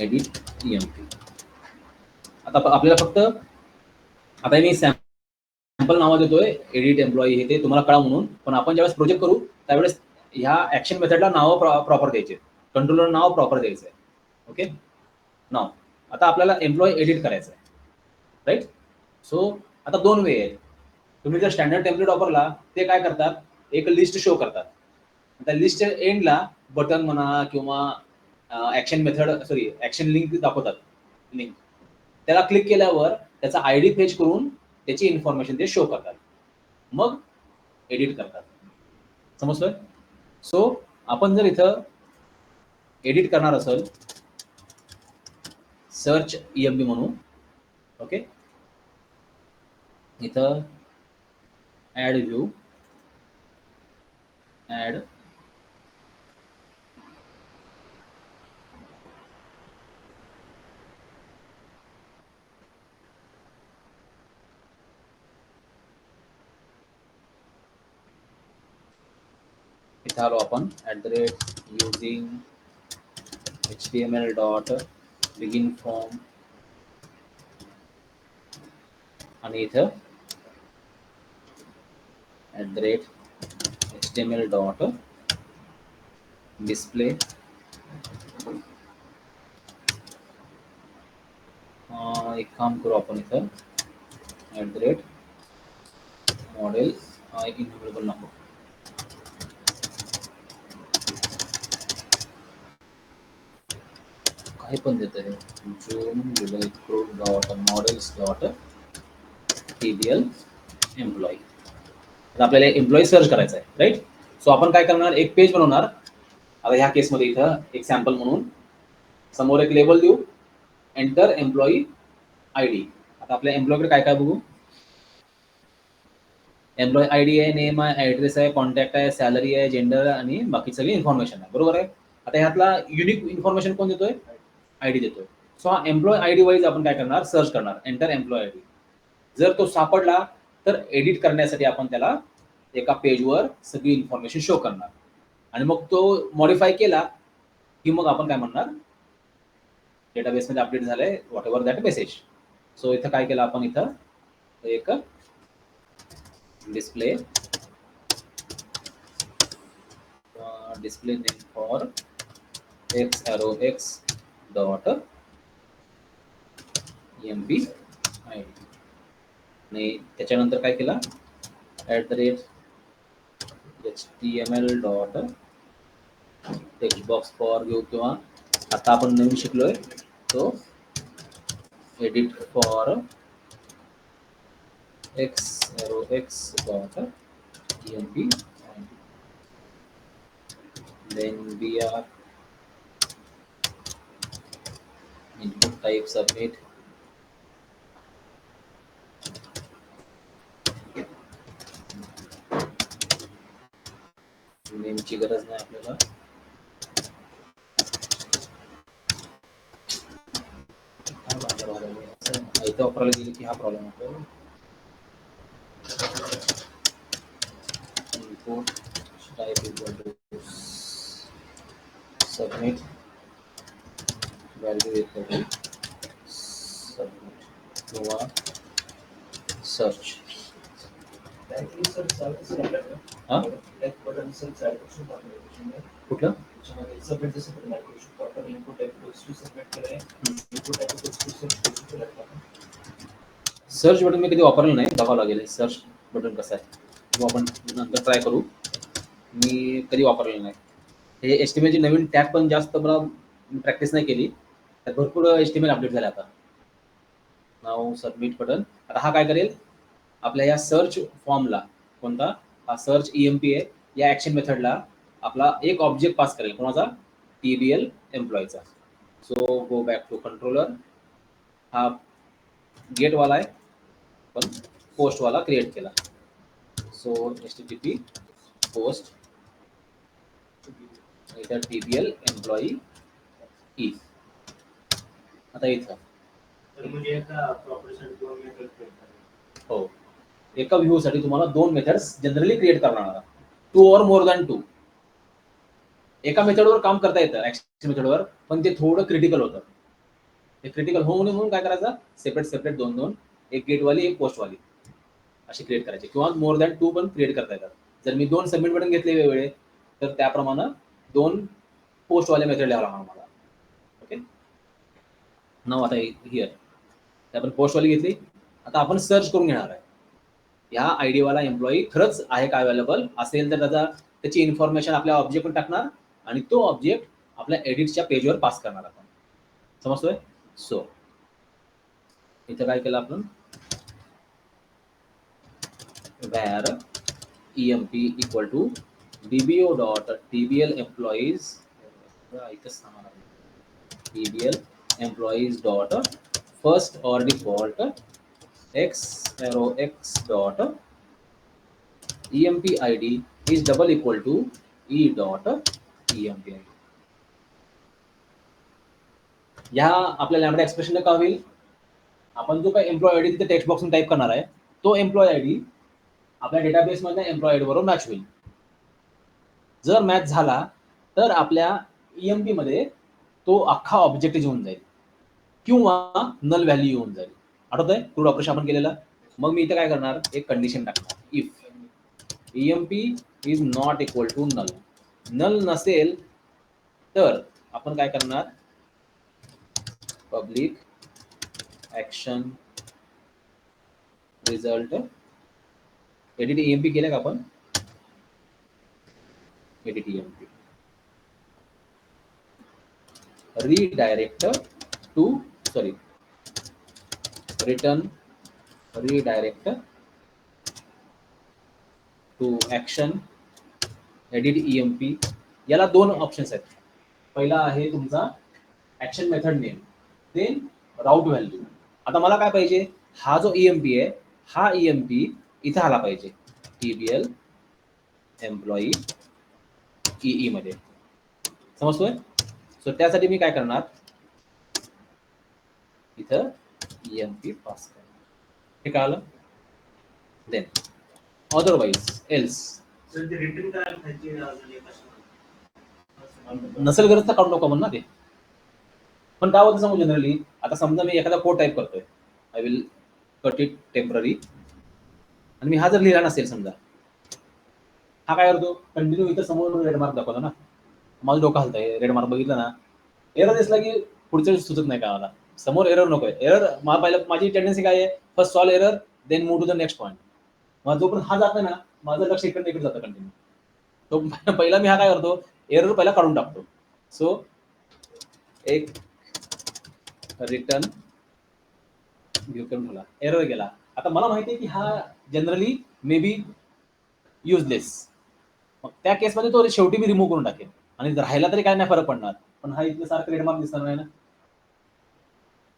edit EMP. आता आपल्याला फक्त आता मी सॅम्पल नाव देतोय, एडिट एम्प्लॉई हे ते तुम्हाला कळा म्हणून. पण आपण ज्यावेळेस प्रोजेक्ट करू त्यावेळेस ह्या ऍक्शन मेथडला नाव प्रॉपर द्यायचे, कंट्रोलर नाव प्रॉपर द्यायचं आहे. ओके, नाव. आता आपल्याला एम्प्लॉई एडिट करायचं आहे, राईट. सो आता दोन वे आहेत. तुम्ही जर स्टँडर्ड टेम्पलेट वापरला ते काय करतात, एक लिस्ट शो करतात. त्या लिस्टच्या एंडला बटन म्हणा किंवा ऍक्शन ऍक्शन लिंक दाखवतात. लिंक त्याला क्लिक केल्यावर त्याचा आयडी फेच करून त्याची इन्फॉर्मेशन ते शो करतात, मग एडिट करतात. समजतोय? सो आपण जर इथं एडिट करणार असेल, सर्च EMB म्हणू. ओके, इथं ऍड व्ह्यू, ऍड इथं आलो आपण @using HTML.begin form आणि इथं @HTML.display एक काम करू आपण इथं @model इनव्हेलेबल नको. काही पण देत आहे जून जुलै models.tbl एम्प्लॉई. तर आपल्याला एम्प्लॉई सर्च करायचं आहे, राईट? सो आपण काय करणार, एक पेज बनवणार. आता ह्या केसमध्ये इथं एक सॅम्पल म्हणून समोर एक लेबल देऊ, एंटर एम्प्लॉई ID. आता आपल्या एम्प्लॉईकडे काय काय बघू. एम्प्लॉई ID आहे, नेम आहे, ॲड्रेस आहे, कॉन्टॅक्ट आहे, सॅलरी आहे, जेंडर आणि बाकी सगळी इन्फॉर्मेशन आहे. बरोबर आहे? आता ह्यातला युनिक इन्फॉर्मेशन कोण देतोय? ID देतोय. सो हा एम्प्लॉई ID वाईज आपण काय करणार, सर्च करणार, एंटर एम्प्लॉई ID. जर तो सापडला तर एडिट करण्यासाठी आपण त्याला एका पेजवर सगळी इन्फॉर्मेशन शो करणार आणि मग तो मॉडिफाय केला की मग आपण काय म्हणणार, डेटाबेसमध्ये अपडेट झालंय what ever that message. So इथं काय केलं आपण, इथं एक display name for x_x.emp ID आणि त्याच्यानंतर काय केला, @HTML.टेक्स्टबॉक्स फॉर घेऊ किंवा आता आपण नवीन शिकलोय तो edit for x_x.emp. then br input type submit. नेमची गरज नाही आपल्याला. इथं वापरायला गेली की हा प्रॉब्लेम होतो. input type equal to submit, value equal to submit किंवा search. हां कुठलं सर्च बटन मी कधी वापरलं नाही, बघावं लागेल सर्च बटन कसं आहे, किंवा आपण नंतर ट्राय करू. मी कधी वापरलेलं नाही. हे HTML ची नवीन टॅग पण जास्त मला प्रॅक्टिस नाही केली, तर भरपूर HTML अपडेट झाले आता. नाव सबमिट बटन. आता हा काय करेल, आपल्या या सर्च फॉर्मला, कोणता हा सर्च EMP आहे, या ऍक्शन मेथडला आपला एक ऑब्जेक्ट पास करेल, कोणाचा, TBL एम्प्लॉईचा. So go back to controller. हा गेटवाला आहे पण पोस्टवाला क्रिएट केला. सो HTTP पोस्ट इथं TBL एम्प्लॉई E. आता इथं हो, एका व्ह्यू साठी तुम्हाला दोन मेथड्स जनरली क्रिएट करणार, 2 or more than 2. एका मेथडवर काम करता येतं ऍक्शन मेथडवर, पण ते थोडं क्रिटिकल होतं. ते क्रिटिकल होऊ नये म्हणून काय करायचं, सेपरेट दोन, एक गेटवाली एक पोस्टवाली अशी क्रिएट करायची, किंवा मोर दॅन 2 पण क्रिएट करता येतात. जर मी 2 सबमिट बटन घेतले वेगवेगळे तर त्याप्रमाणे 2 पोस्टवाले मेथड लिहावं लागणार मला. ओके, नाव आता हिअर आपण पोस्टवाली घेतली. आता आपण सर्च करून घेणार आहे. ह्या आयडी वाला एम्प्लॉई खरंच आहे का अवेलेबल, असेल तर त्याची इन्फॉर्मेशन आपल्या ऑब्जेक्टवर टाकणार आणि तो ऑब्जेक्ट आपल्या एडिटच्या पेजवर पास करणार आपण. समजतोय? सो इथं काय केलं आपण, where emp equal to dbo dot dbl employees dbl employees dot first or default x arrow x dot emp id is double equal to e dot emp id. या आपल्या लॅम्बडा एक्सप्रेशन काय होईल, आपण जो काय एम्प्लॉय आयडी तिथे text box type करणार आहे तो एम्प्लॉय आयडी आपल्या डेटाबेस मध्ये एम्प्लॉय आयडी बरोबर मॅच होईल. जर मॅच झाला तर आपल्या ईएमपी मध्ये तो अख्खा ऑब्जेक्ट येऊन जाईल किंवा नल व्हॅल्यू येऊन जाईल. आठवतंय क्रूड ऑपरेशन आपण केलेलं. मग मी इथे काय करणार, एक कंडिशन टाकणार, if EMP is not equal to null. Null नसेल तर आपण काय करणार, public action result edit EMP केलं का आपण, edit EMP redirect to return redirect to action edit emp. याला दोन ऑप्शन्स आहेत. पहिला आहे तुमचा action method name, then route value. आता मला काय पाहिजे, हा जो ईएमपी आहे हा ईएमपी इथे आला पाहिजे टीबीएल एम्प्लॉई ईई मध्ये. समजतोय? सो त्यासाठी मी काय करणार, इथं ईएमपी पास करणार. हे कळालं? देन अदरवाइज एल्स
सर ते रिटर्न करायला पाहिजे अजून एक
नसेल गरज तर काढू नको म्हणून ना ते. पण काय होतं समज जनरली, आता समजा मी एखादा कोड टाईप करतोय, I will cut it temporary, आणि मी हा जर लिहिला नसेल समजा, हा काय करतो कंटिन्यू इथं समोर रेड मार्क दाखवतो ना, माझं डोकं हलतंय, रेड मार्क बघितलं ना, एरर दिसला की पुढच्या वेळेस सुचत नाही का मला, समोर एरर नको आहे. एरर पहिलं माझी टेंडन्सी काय आहे, first solve error then move to the next point. मग जोपर्यंत हा जात नाही ना, माझं लक्ष इकडे जातं कंटिन्यू. तो पहिला मी हा काय करतो, एरर पहिला काढून टाकतो. सो एक रिटर्न व्ह्यू करून ठेवला, एरर गेला. आता मला माहिती आहे की हा जनरली मे बी युजलेस, मग त्या केसमध्ये तो शेवटी मी रिमूव्ह करून टाकेन आणि राहिला तरी काय नाही फरक पडणार, पण हा इथलं सारखं रेडमार्क दिसणार नाही ना,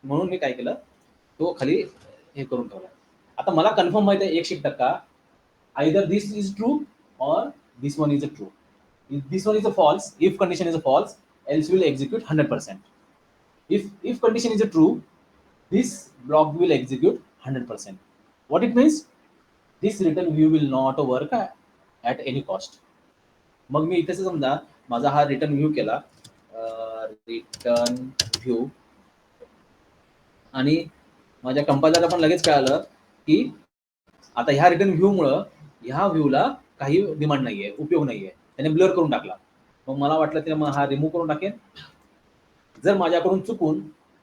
म्हणून मी काय केलं, तो खाली हे करून ठेवला. आता मला कन्फर्म माहिती आहे 100% आयदर दिस इज ट्रू और this one is a true. If this one is a false, if condition is a false, else will execute 100%. If condition is a true, this block will execute 100%. What it means? This return view will not work at any cost. मग मी इथे समजा माझा हा return view केला, return view, आणि माझ्या कंपायलरला पण लगेच कळालं की आता ह्या रिटर्न व्ह्यू मुळे ह्या व्ह्यूला काही डिमांड नाहीये, उपयोग नाहीये, त्याने ब्लर करून टाकला. मग मला वाटलं ते मग हा रिमूव्ह करून टाकेन. जर माझ्याकडून चुकून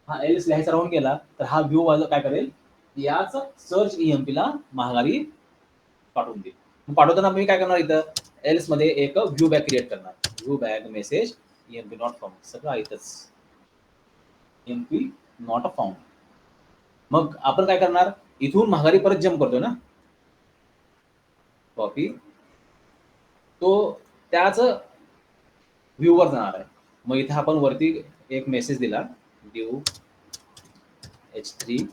हा एल्स लिहायचा राहून गेला तर हा व्ह्यू माझं काय करेल, याच सर्च ईएमपी ला महागारी पाठवून देईल. मग पाठवताना मी काय करणार, इथं एल्स मध्ये एक व्ह्यू बॅग क्रिएट करणार, view bag message EMP not found, सगळं इथंच ईएमपी नॉट फाउंड. मग आपण काय करणार, इथून महागारी परत जम्प करतो ना, कॉपी, तो त्याच व्ह्यूवर जाणार आहे. मग इथे आपण वरती एक मेसेज दिला, ड्यू h3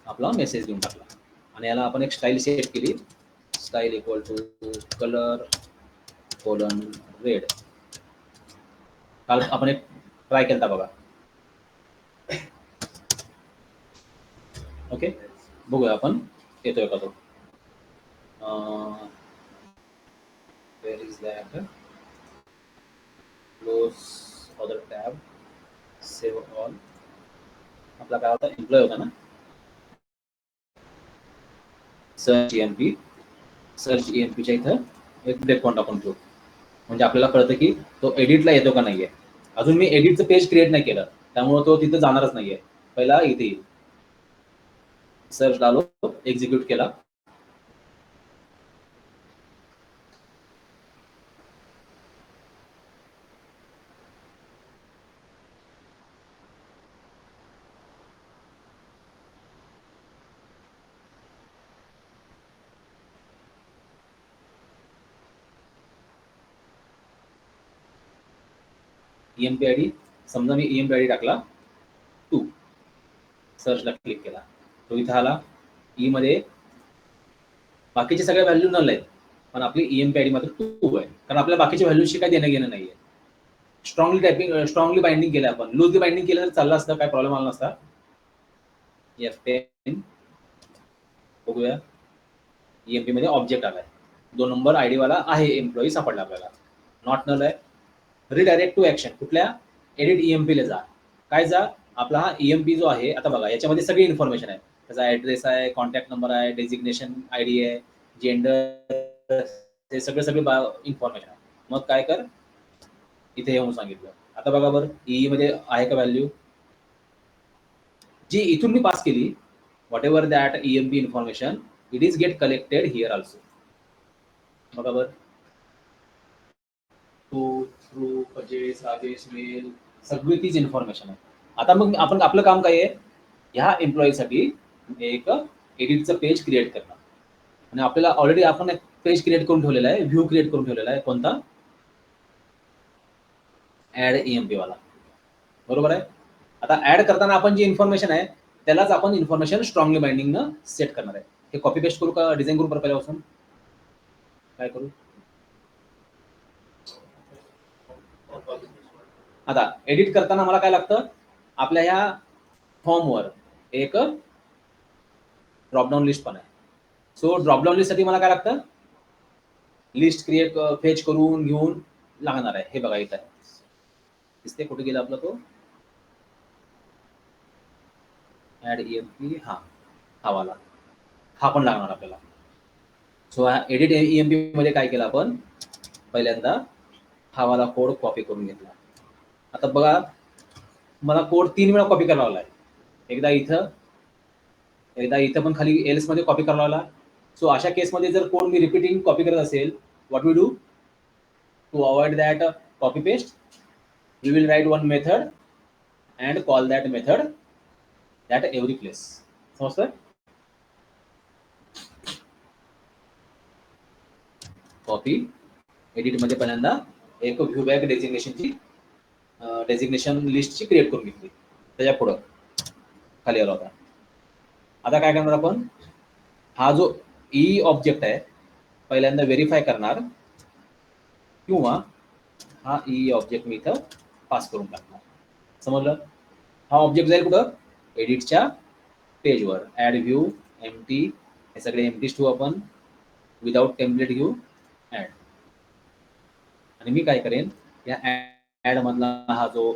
आपला मेसेज देऊन टाकला, आणि याला आपण एक स्टाईल सेट केली, style equal to colour colon red. काल आपण एक ट्राय केलता बघा. ओके, बघूया आपण येतोय का तो. Where is that? Close other tab, save all. आपला काय होता, एम्प्लॉय होता ना, सर्च ईएमपी, सर्च ईएमपीच्या इथं एक ब्रेक पॉईंट आपण ठेवू, म्हणजे आपल्याला कळतं की तो एडिटला येतो का नाहीये. अजून मी एडिटचं पेज क्रिएट नाही केलं, त्यामुळे तो तिथं जाणारच नाहीये, पहिला इथे येईल. सर्च आलो, एक्झिक्यूट केला. ईएमपी आयडी, समजा मी ईएमपी आयडी टाकला 2, सर्चला क्लिक केला, तो इथं आला. ई मध्ये बाकीचे सगळ्या व्हॅल्यू नल आहेत, पण आपली ईएमपी आयडी मात्र 2 आहे, कारण आपल्या बाकीच्या व्हॅल्यूशी काही देणं घेणं नाहीये. स्ट्रॉंगली बाइंडिंग केलं आपण, लूजली बाइंडिंग केलं तर चाललं असतं, काय प्रॉब्लेम आला नसता. F10 बघूया, ईएमपी मध्ये ऑब्जेक्ट आलाय, 2 नंबर आयडी वाला आहे, एम्प्लॉई सापडला आपल्याला, नॉट नल आहे. रिडायरेक्ट टू ऍक्शन, कुठल्या एडिट ईएमपी ला जा. काय जा, आपला हा ईएमपी जो आहे, आता बघा याच्यामध्ये सगळी इन्फॉर्मेशन आहे, त्याचा ऍड्रेस आहे, कॉन्टॅक्ट नंबर आहे, डेजिग्नेशन आयडी आहे, जेंडर, ते सगळे इन्फॉर्मेशन आहे. मग काय कर, इथे येऊन सांगितलं. आता बघा बरं, ई मध्ये आहे का व्हॅल्यू जी इथून मी पास केली, what ever that EMP information, it is get collected here also. बघा बरं, थ्रू परचेस, राजेश, मेल, सगळी तीच इन्फॉर्मेशन आहे. आता मग आपण आपलं काम काय आहे, ह्या एम्प्लॉईसाठी एक एडिटचं पेज क्रिएट करणं. आणि आपल्याला ऑलरेडी आपण एक पेज क्रिएट करून ठेवलेला आहे, व्ह्यू क्रिएट करून ठेवलेला आहे, कोणता, ऍड ईएमपी वाला, बरोबर आहे. आता ऍड करताना आपण जी इन्फॉर्मेशन आहे त्यालाच आपण इन्फॉर्मेशन स्ट्रॉंगली बाइंडिंग न सेट करणार आहे. हे कॉपी पेस्ट करू का डिझाईन करू पहिल्यापासून, काय करू. आता एडिट करताना मला काय लागतं, आपल्या ह्या फॉर्मवर एक ड्रॉपडाऊन लिस्ट पण आहे. सो ड्रॉपडाऊन लिस्ट साठी मला काय लागतं, लिस्ट क्रिएट फेच करून घेऊन लागणार आहे. हे बघा इथं आहे, दिसते कुठे गेला आपला तो ऍड ईएमपी, हा वाला, हा पण लागणार आपल्याला. सो एडिट ईएमपी मध्ये काय केलं आपण, पहिल्यांदा हा वाला कोड कॉपी करून घेतला. आता बघा, मला कोड 3 वेळा कॉपी करावा लागलाय, एकदा इथं पण खाली एल्स मध्ये कॉपी करावा लागला. सो अशा केसमध्ये जर कोड मी रिपीटिंग कॉपी करत असेल, what we do to avoid that copy paste, we will write one method and call that method at every place. समजतं. कॉपी एडिट मध्ये पहिल्यांदा एक व्ह्यू बॅक डेजिग्नेशन लिस्टची क्रिएट करून घेतली, त्याच्या पुढं खाली आला होता. आता काय करणार आपण, हा जो ई ऑब्जेक्ट आहे पहिल्यांदा व्हेरीफाय करणार, किंवा हा ई ऑब्जेक्ट मी इथं पास करून टाकणार. समजलं. हा ऑब्जेक्ट जाईल कुठं, एडिटच्या पेजवर, ऍड व्ह्यू, एम्प्टी, हे सगळे एम्प्टीज ठेवू आपण, विदाउट टेम्पलेट घेऊ ऍड. आणि मी काय करेन, या ऍड मधला हा जो,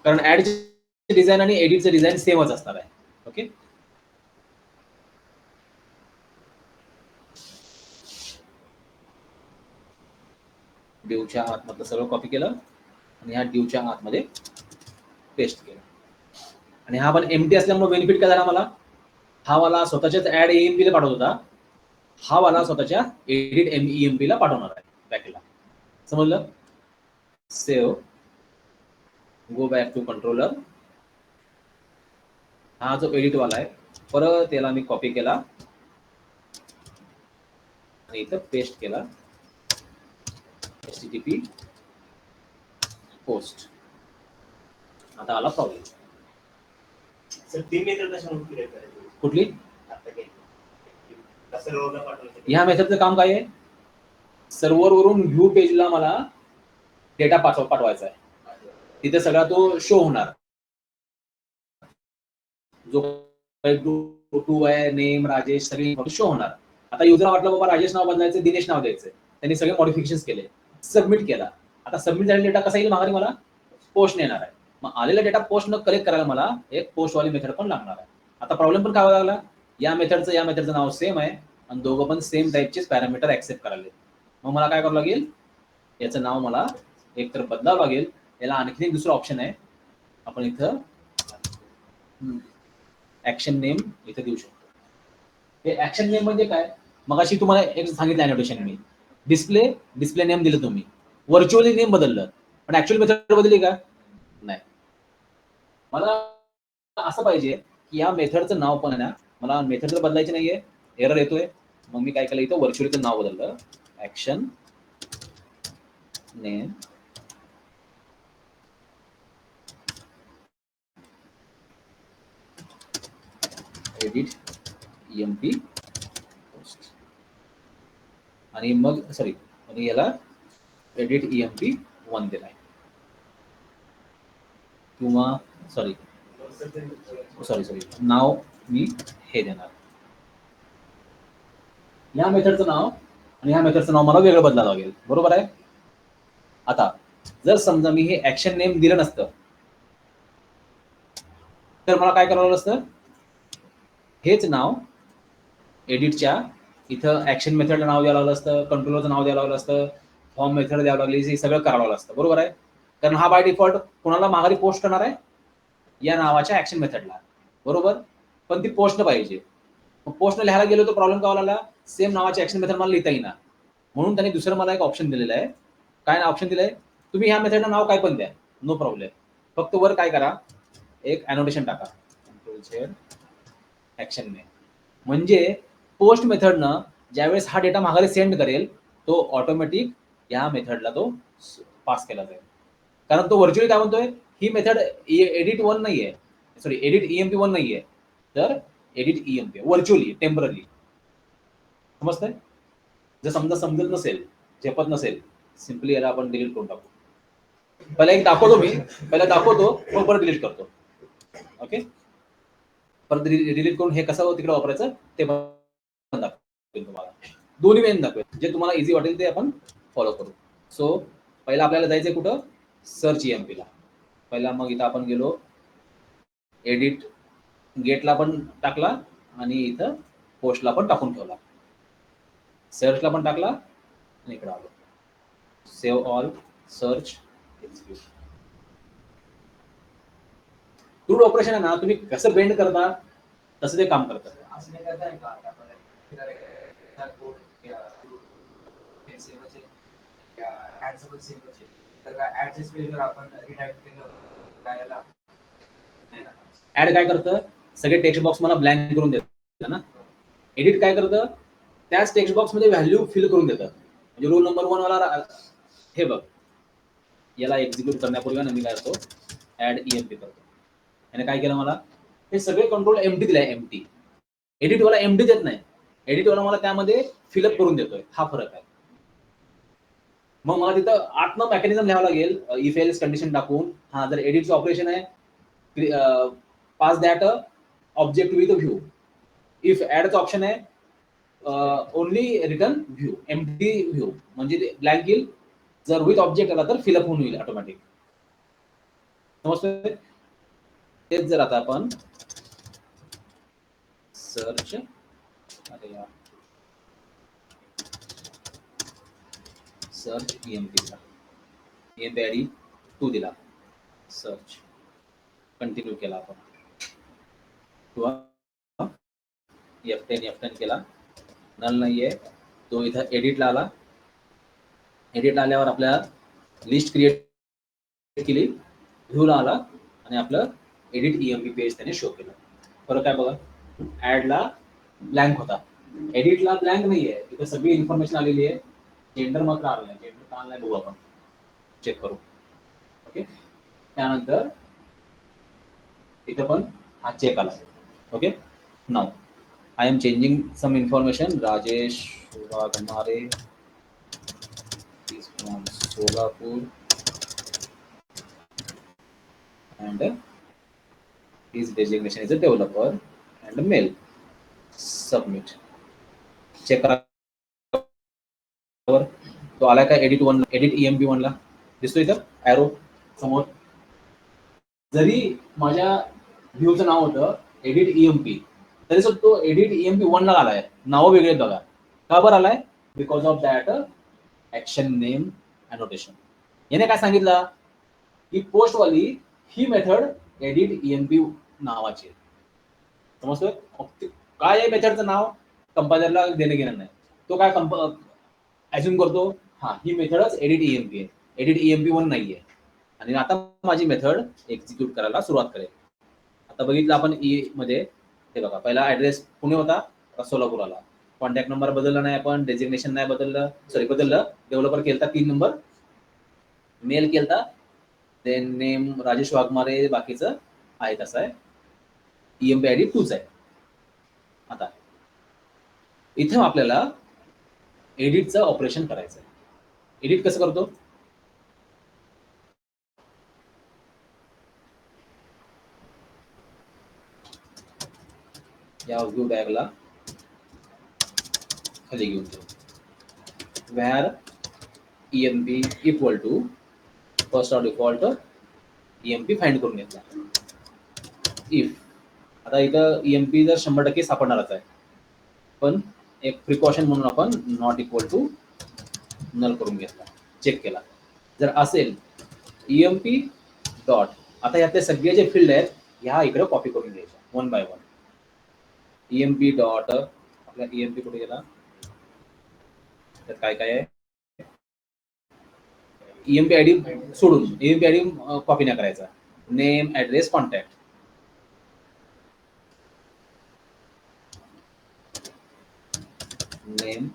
कारण ऍडचे डिझाईन आणि एडिटचं डिझाईन सेमच असणार आहे. ओके, डिवच्या आतमधलं सगळं कॉपी केलं आणि ह्या डिवच्या आतमध्ये पेस्ट केलं. आणि हा पण एम्प्टी असल्यामुळे बेनिफिट काय झाला मला, हा वाला स्वतःच्याच ऍड ईएमपी ला पाठवत होता, हा वाला स्वतःच्या एडिट ईएमपी ला पाठवणार आहे बॅकला. समजलं. Save, go back to controller. हा जो एडिट वाला आहे परत त्याला मी कॉपी केला आणि इथं पेस्ट केला, HTTP पोस्ट. आता आला प्रॉब्लेम.
सर ती मेथड कशावर क्रिएट करायची,
कुठली,
आता काय सर्व्हरला पाठवायचं.
ह्या मेथडचं काम काय आहे, सर्व्हरवरून व्ह्यू पेजला मला डेटा पाठवायचा आहे, तिथे सगळा तो शो होणार, जो टू आहे, नेम, राजेश, सगळी शो होणार. आता युजर वाटलं बाबा राजेश नाव बदलायचं, दिनेश नाव द्यायचं, त्यांनी सगळे मॉडिफिकेशन केले, सबमिट केला. आता सबमिट झालेला डेटा कसा येईल माघारी, मला पोस्ट येणार आहे. मग आलेला डेटा पोस्ट न कलेक्ट करायला मला एक पोस्ट वाली मेथड पण लागणार आहे. आता प्रॉब्लेम पण काय लागला, या मेथडचं नाव सेम आहे आणि दोघं पण सेम टाईपचेच पॅरामीटर ऍक्सेप्ट करायला. मग मला काय करावं लागेल, याचं नाव मला एकतर बदलावं लागेल. याला आणखी एक दुसरं ऑप्शन आहे, आपण इथं ऍक्शन नेम इथं देऊ शकतो. हे ऍक्शन नेम म्हणजे काय? मगाशी तुम्हाला एक सांगितलं अनोटेशन मी. डिस्प्ले नेम दिलं तुम्ही, व्हर्च्युअली नेम बदललं, पण ऍक्च्युअल मेथड बदलली का? नाही. मला असं पाहिजे की या मेथडचं नाव पण आहे ना, मला मेथड जर बदलायची नाहीये, एरर येतोय, मग मी काय केलं इथं व्हर्च्युअलीचं नाव बदललं, action name edit EMP post आणि मग सॉरी आणि याला एडिट EMP1 दिलाय किंवा सॉरी नाव मी हे देणार. या मेथडचं नाव आणि ह्या मेथडचं नाव मला वेगळं बदलावं लागेल, बरोबर आहे. आता जर समजा मी हे ऍक्शन नेम दिलं नसतं तर मला काय करावं असतं, हेच नाव एडिटच्या इथं ऍक्शन मेथडला नाव द्यावं लागलं असतं, कंट्रोलरचं नाव द्यावं लागलं असतं, फॉर्म मेथड द्यावं लागली, हे सगळं करावं लागलं असतं, बरोबर आहे. कारण हा बाय डिफॉल्ट कोणाला माघारी पोस्ट करणार आहे, या नावाच्या ऍक्शन मेथडला, बरोबर. पण ती पोस्ट पाहिजे. मग पोस्ट लिहायला गेलो तर प्रॉब्लेम काय आला, सेम नावाची ऍक्शन मेथड मला लिहिता येईना. म्हणून त्यांनी दुसरं मला एक ऑप्शन दिलेलं आहे. काय ऑप्शन दिलंय, तुम्ही ह्या मेथडला नाव काय पण द्या, नो प्रॉब्लेम. फक्त वर काय करा, एक अनोटेशन टाका, ऍक्शन नेम. म्हणजे पोस्ट मेथडनं ज्यावेळेस हा डेटा माघारी सेंड करेल तो ऑटोमॅटिक या मेथडला तो पास केला जाईल. कारण तो व्हर्च्युअली काय म्हणतोय, ही मेथड एडिट1 नाहीये, सॉरी एडिट EMP1 नाहीये, तर एडिट EMP व्हर्च्युअली टेम्पररी. समजतंय? जर समजा समजत नसेल, झेपत नसेल, सिम्पली याला आपण डिलीट करून टाकू. पहिला एक दाखवतो मी, पहिला दाखवतो मग परत डिलीट करतो. ओके, परत डिलीट करून हे कसं तिकडे वापरायचं ते पण दाखवेल तुम्हाला. दोन्ही वेळेला दाखवेल, जे तुम्हाला इझी वाटेल ते आपण फॉलो करू. सो पहिला आपल्याला जायचंय कुठं, सर्च EMP ला. पहिला मग इथं आपण गेलो, एडिट गेटला पण टाकला आणि इथं पोस्टला पण टाकून ठेवला, सर्चला पण टाकला आणि इकडे आलो, save all, search, execute. Tool operation आहे ना, तुम्ही कसं बेंड करता तसं ते काम करतं.
असं नाही करता येईल का आता आपण कोड सेवचे या ऍड सोबत सेवचे, तर ऍडच्या स्पेसवर आपण रिटाईप केलं काय याला
ऍड काय करतं, सगळे टेक्स्ट बॉक्स मला ब्लँक करून देतं ना. एडिट काय करतं, त्याच टेक्स्ट बॉक्स मध्ये व्हॅल्यू फिल करून देतं. म्हणजे रोल नंबर 1 वाला हे बघ, याला एक्झिक्यूट करण्यापूर्वी मी काय करतो, ऍड EMP करतो. याने काय केलं, मला हे सगळे कंट्रोल एम्प्टी दिलाय, एम्प्टी. एडिट वाला एम्प्टी देत नाही, एडिट वाला मला त्यामध्ये फिलअप करून देतोय, हा फरक आहे. मग मला तिथं आतनं मेकॅनिझम लिहावं लागेल, इफ एल्स कंडिशन टाकून. हा जर एडिटचं ऑपरेशन आहे, pass that object with view. If ऍडचं ऑप्शन आहे, only return view, empty view, म्हणजे ते ब्लँक येईल. जर विथ ऑब्जेक्ट आला तर फिलअप होऊन येईल ऑटोमॅटिक. समजतंय? तेच जर आता आपण सर्च, अरे यार, सर्च EMP दिला, EMP ID 2 दिला, सर्च कंटिन्यू केला आपण, किंवा F10 केला, नल नाहीये तो. इथं एडिटला आला, एडिटला आल्यावर आपल्याला लिस्ट क्रिएट केली, व्ह्यूला आला आणि आपलं एडिट EMP पेज त्याने शो केलं. फरक काय बघा, ऍडला ब्लँक होता, एडिटला ब्लँक नाहीये, इथं सगळी इन्फॉर्मेशन आलेली आहे. जेंडर मात्र आलं नाही, जेंडर का आलं नाही बघू आपण, चेक करू. ओके, त्यानंतर इथं पण हा चेक आला. Okay, now I am changing some information, Rajesh Waghmare is from Solapur and his designation is a developer and a male. Submit. Check करा, तो आला का एडिट EMP1 ला, दिसतो इथं ॲरो समोर. जरी माझ्या व्ह्यूचं नाव होतं एडिट EMP, तरी सुद्धा तो एडिट EMP1 ला आलाय, नाव वेगळे बघा. का बरं आलाय, because of that action name annotation. याने काय सांगितलं की पोस्टवाली ही मेथड एडिट EMP नावाची. समजतोय काय आहे मेथडचं नाव, कंपायलरला देणं घेणं नाही. तो काय ऍज्युम करतो, हा ही मेथडच एडिट ईएमपी आहे, एडिट ईएमपी 1 नाहीये, आणि आता माझी मेथड एक्झिक्यूट करायला सुरुवात करेल. आता बघितलं आपण मध्ये, हे बघा, पहिला ऍड्रेस पुणे होता, आता सोलापूर आला. कॉन्टॅक्ट नंबर बदलला नाही आपण, डेजिग्नेशन नाही बदललं, बदललं, डेव्हलपर केलता 3 नंबर, मेल केलता, देन नेम राजेश वाघमारे, बाकीचं आहे तसं आहे, ईएमपी आयडी 2च आहे. आता इथे आपल्याला एडिटचं ऑपरेशन करायचं आहे. एडिट कसं करतो, या व्ह्यू बॅगला खाली घेऊन जाऊ, where EMP equal to first or default EMP find करून घेतला. इफ आता इथं ईएमपी जर 100% सापडणारच आहे, पण एक प्रिकॉशन म्हणून आपण नॉट इक्वल टू नल करून घेतला, चेक केला. जर असेल ईएमपी डॉट, आता यातले सगळे जे फील्ड आहेत ह्या इकडे कॉपी करून घ्यायच्या 1 बाय 1. ईएमपी डॉट, आपला ईएमपी कुठे गेला, त्यात काय काय आहे, ईएमपी आयडी सोडून ईएमपी आयडी कॉपी नाही करायचा, नेम ऍड्रेस कॉन्टॅक्ट, नेम.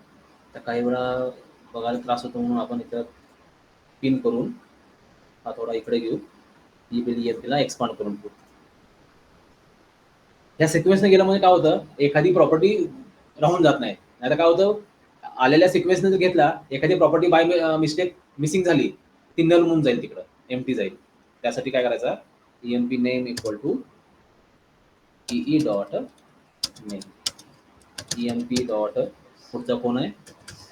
तर काही वेळा बघायला त्रास होतो म्हणून आपण इथं पिन करून हा थोडा इकडे घेऊ, ही बिल ईएमपीला एक्सपांड करून घेऊ. ह्या सिक्वेन्सने गेलं म्हणजे काय होतं, एखादी प्रॉपर्टी राहून जात नाही. आता काय होतं, आलेल्या सिक्वेन्सने जर घेतला, एखादी प्रॉपर्टी बाय मिस्टेक मिसिंग झाली, ती नल म्हणून जाईल, तिकडं एम्प्टी जाईल. त्यासाठी काय करायचं, EMP name equal to E dot name, EMP dot पुढचा कोण आहे,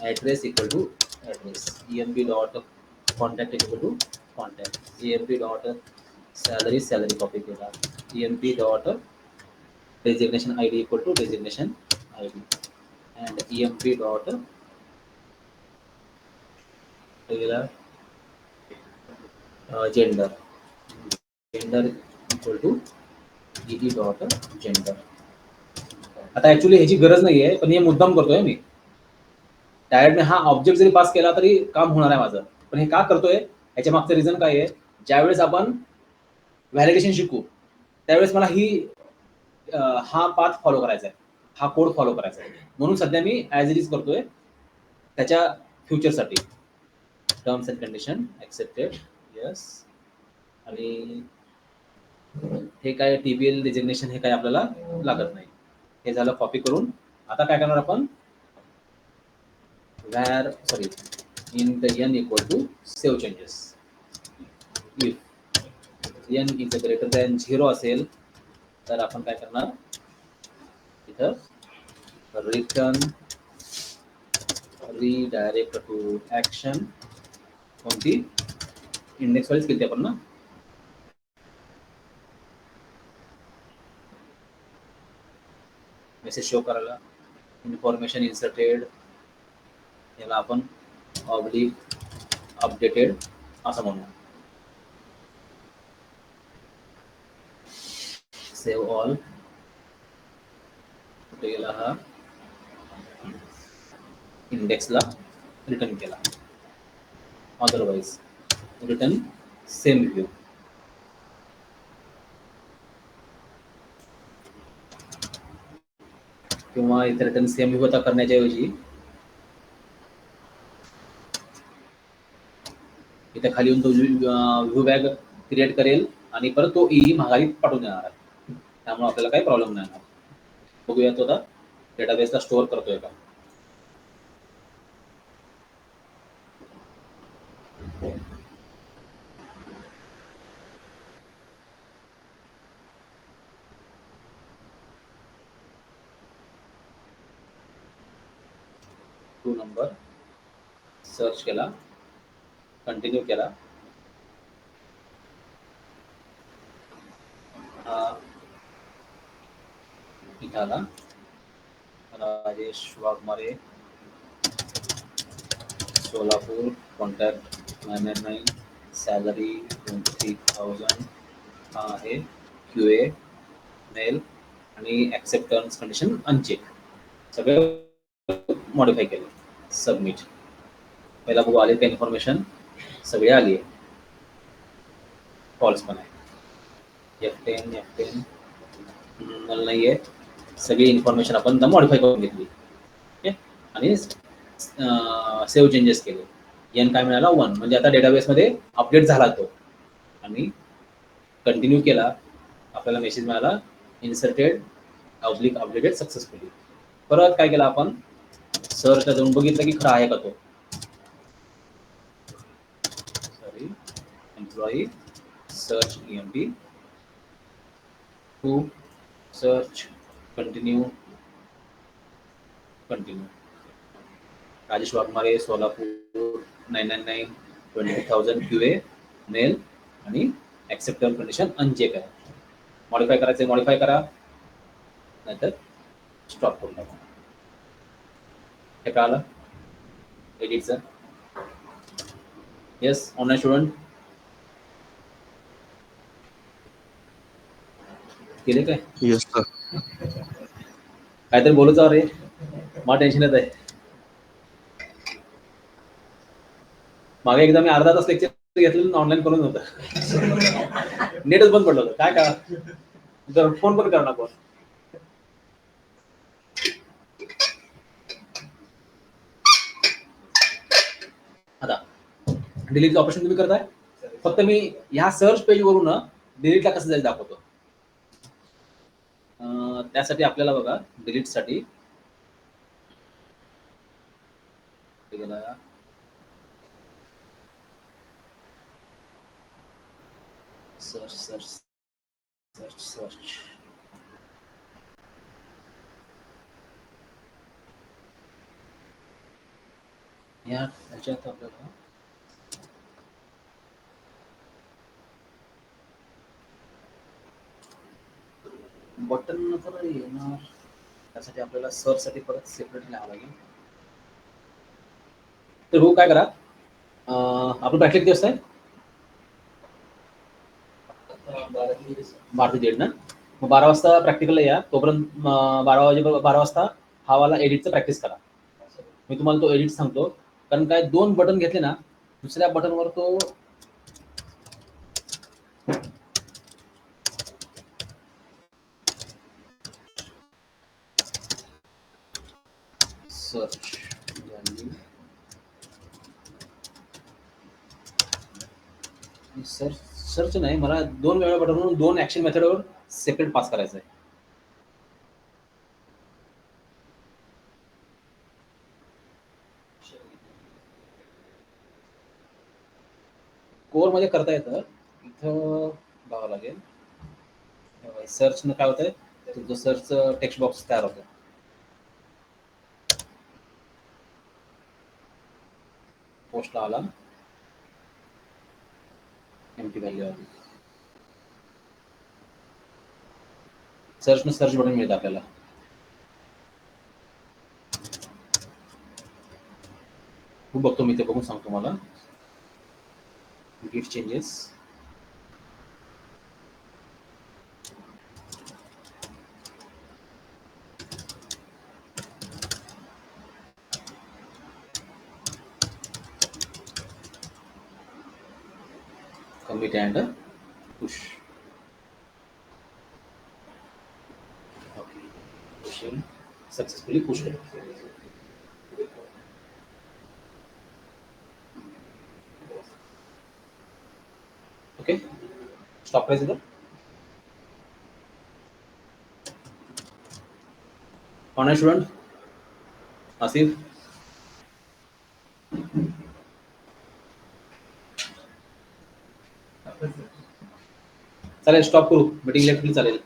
address equal to address, EMP dot contact equal to contact, EMP dot salary copy केला, EMP dot designation ID equal to designation ID, and EMP dot gender equal to E dot gender. आता actually ह्याची गरज नाहीये, पण हे मुद्दाम करतोय मी. डायरेक्ट हा ऑब्जेक्ट जरी पास केला तरी काम होणार आहे माझं, पण हे का करतोय, याच्या मागचं रिझन काय आहे, ज्यावेळेस आपण व्हॅलिडेशन शिकू त्यावेळेस मला हा पाथ फॉलो करायचा आहे, हा कोड फॉलो करायचा आहे, म्हणून सध्या मी ॲज इट इज करतोय त्याच्या फ्युचरसाठी. Terms and condition accepted, yes. आणि हे काय टीबीएल डिजिग्नेशन हे काय आपल्याला लागत नाही. हे झालं कॉपी करून. आता काय करणार आपण, int n equal to save changes. If n is greater than 0 असेल तर आपण काय करणार, इथं रिटर्न रिडायरेक्ट टू ऍक्शन, कोणती इंडेक्स वाईज केली आपण ना, मेसेज शो करायला, इन्फॉर्मेशन इन्सर्टेड, याला आपण ऑब्लिक अपडेटेड असं म्हणू. सेव्ह ऑल, कुठे गेला हा, इंडेक्सला रिटर्न केला, अदरवाईज रिटर्न सेम व्ह्यू. किंवा इथे रिटर्न सेम व्ह्यू आता करण्याच्या ऐवजी इथे खाली येऊन तो व्ह्यू बॅग क्रिएट करेल आणि परत तो ई माघारी पाठवून देणार आहे, त्यामुळे आपल्याला काही प्रॉब्लेम नाही येणार. बघूया तो आता डेटाबेसला स्टोअर करतोय का. टू नंबर सर्च केला, कंटिन्यू केला, इथं आला राजेश वाघमारे, सोलापूर, कॉन्टॅक्ट 999, सॅलरी 23,000, हा आहे QA मेल, आणि ॲक्सेप्ट टर्म्स कंडिशन अनचेक. सगळे मॉडिफाय केले. सबमिट. पहिला बघू आले का इन्फॉर्मेशन, सगळे आली आहे. फॉल्स पण आहे. F10 नल नाही आहे. सगळी इन्फॉर्मेशन आपण मॉडिफाय करून घेतली. ओके, आणि सेव्ह चेंजेस केले. एन काय मिळाला 1, म्हणजे आता डेटाबेसमध्ये अपडेट झाला तो. आणि कंटिन्यू केला, आपल्याला मेसेज मिळाला इन्सर्टेड अपडेटेड सक्सेसफुली. परत काय केलं आपण, सर्चला जाऊन बघितलं की खरं आहे का तो. Sorry, employee search EMP to search continue. Rajesh Waghmare, Solapur, 999, 22,000 QA male, आणि ॲक्सेप्टल कंडिशन अनचेक आहे. मॉडिफाय करायचं मॉडिफाय करा, नाहीतर स्टॉप करून टाका. हे कळालं एडिटचं. येस, ऑनलाईन स्टुडंट केले काय?
Yes sir.
काहीतरी बोलू रे, मला टेन्शन येत आहे. मागे एकदा मी अर्धा तास लेक्चर घेतलेलं ऑनलाईन करून होतं. नेटच बंद पडलं होतं. काय करा, फोन पण करणार कोण. आता डिलीटचं ऑपरेशन तुम्ही करताय. फक्त मी ह्या सर्च पेज वरून डिलीटला कसं जाईल दाखवतो. त्यासाठी आपल्याला बघा, डिलीटसाठी सर्च सर्च सर्च सर्च ह्याच्यात आपल्याला बटन तर येणार. त्यासाठी आपल्याला सर्च साठी परत सेपरेट लिहावं लागेल. तर हो, काय करा, आपलं प्रॅक्टिस किती आहे? 12 ते 1:30 ना. मग 12 वाजता प्रॅक्टिकलला या. तोपर्यंत 12 वाजता हा वाला एडिटचं प्रॅक्टिस करा. मी तुम्हाला तो एडिट सांगतो. कारण काय, 2 बटन घेतले ना, दुसऱ्या बटनवर तो सर्च सर्च नाही, मला 2 वेळा बटनवरून 2 ऍक्शन मेथडवर सेपरेट पास करायचं आहे. कोर मध्ये करता येतं, इथं बघावं लागेल. सर्च न काय होतंय, तुमचं सर्च टेक्स्ट बॉक्स तयार होतं. पोस्टला आला, एम्प्टी व्हॅल्यू आली. सर्च बटन मिळतं आपल्याला. खूप बघतो मी, ते बघून सांगतो मला. गिट changes, commit and push. Okay, pushing successfully pushed. Okay, stop press इधर. ऑनलाइन स्टूडेंट आसिफ, चालेल स्टॉप करू, मीटिंग लेफ्ट चालेल.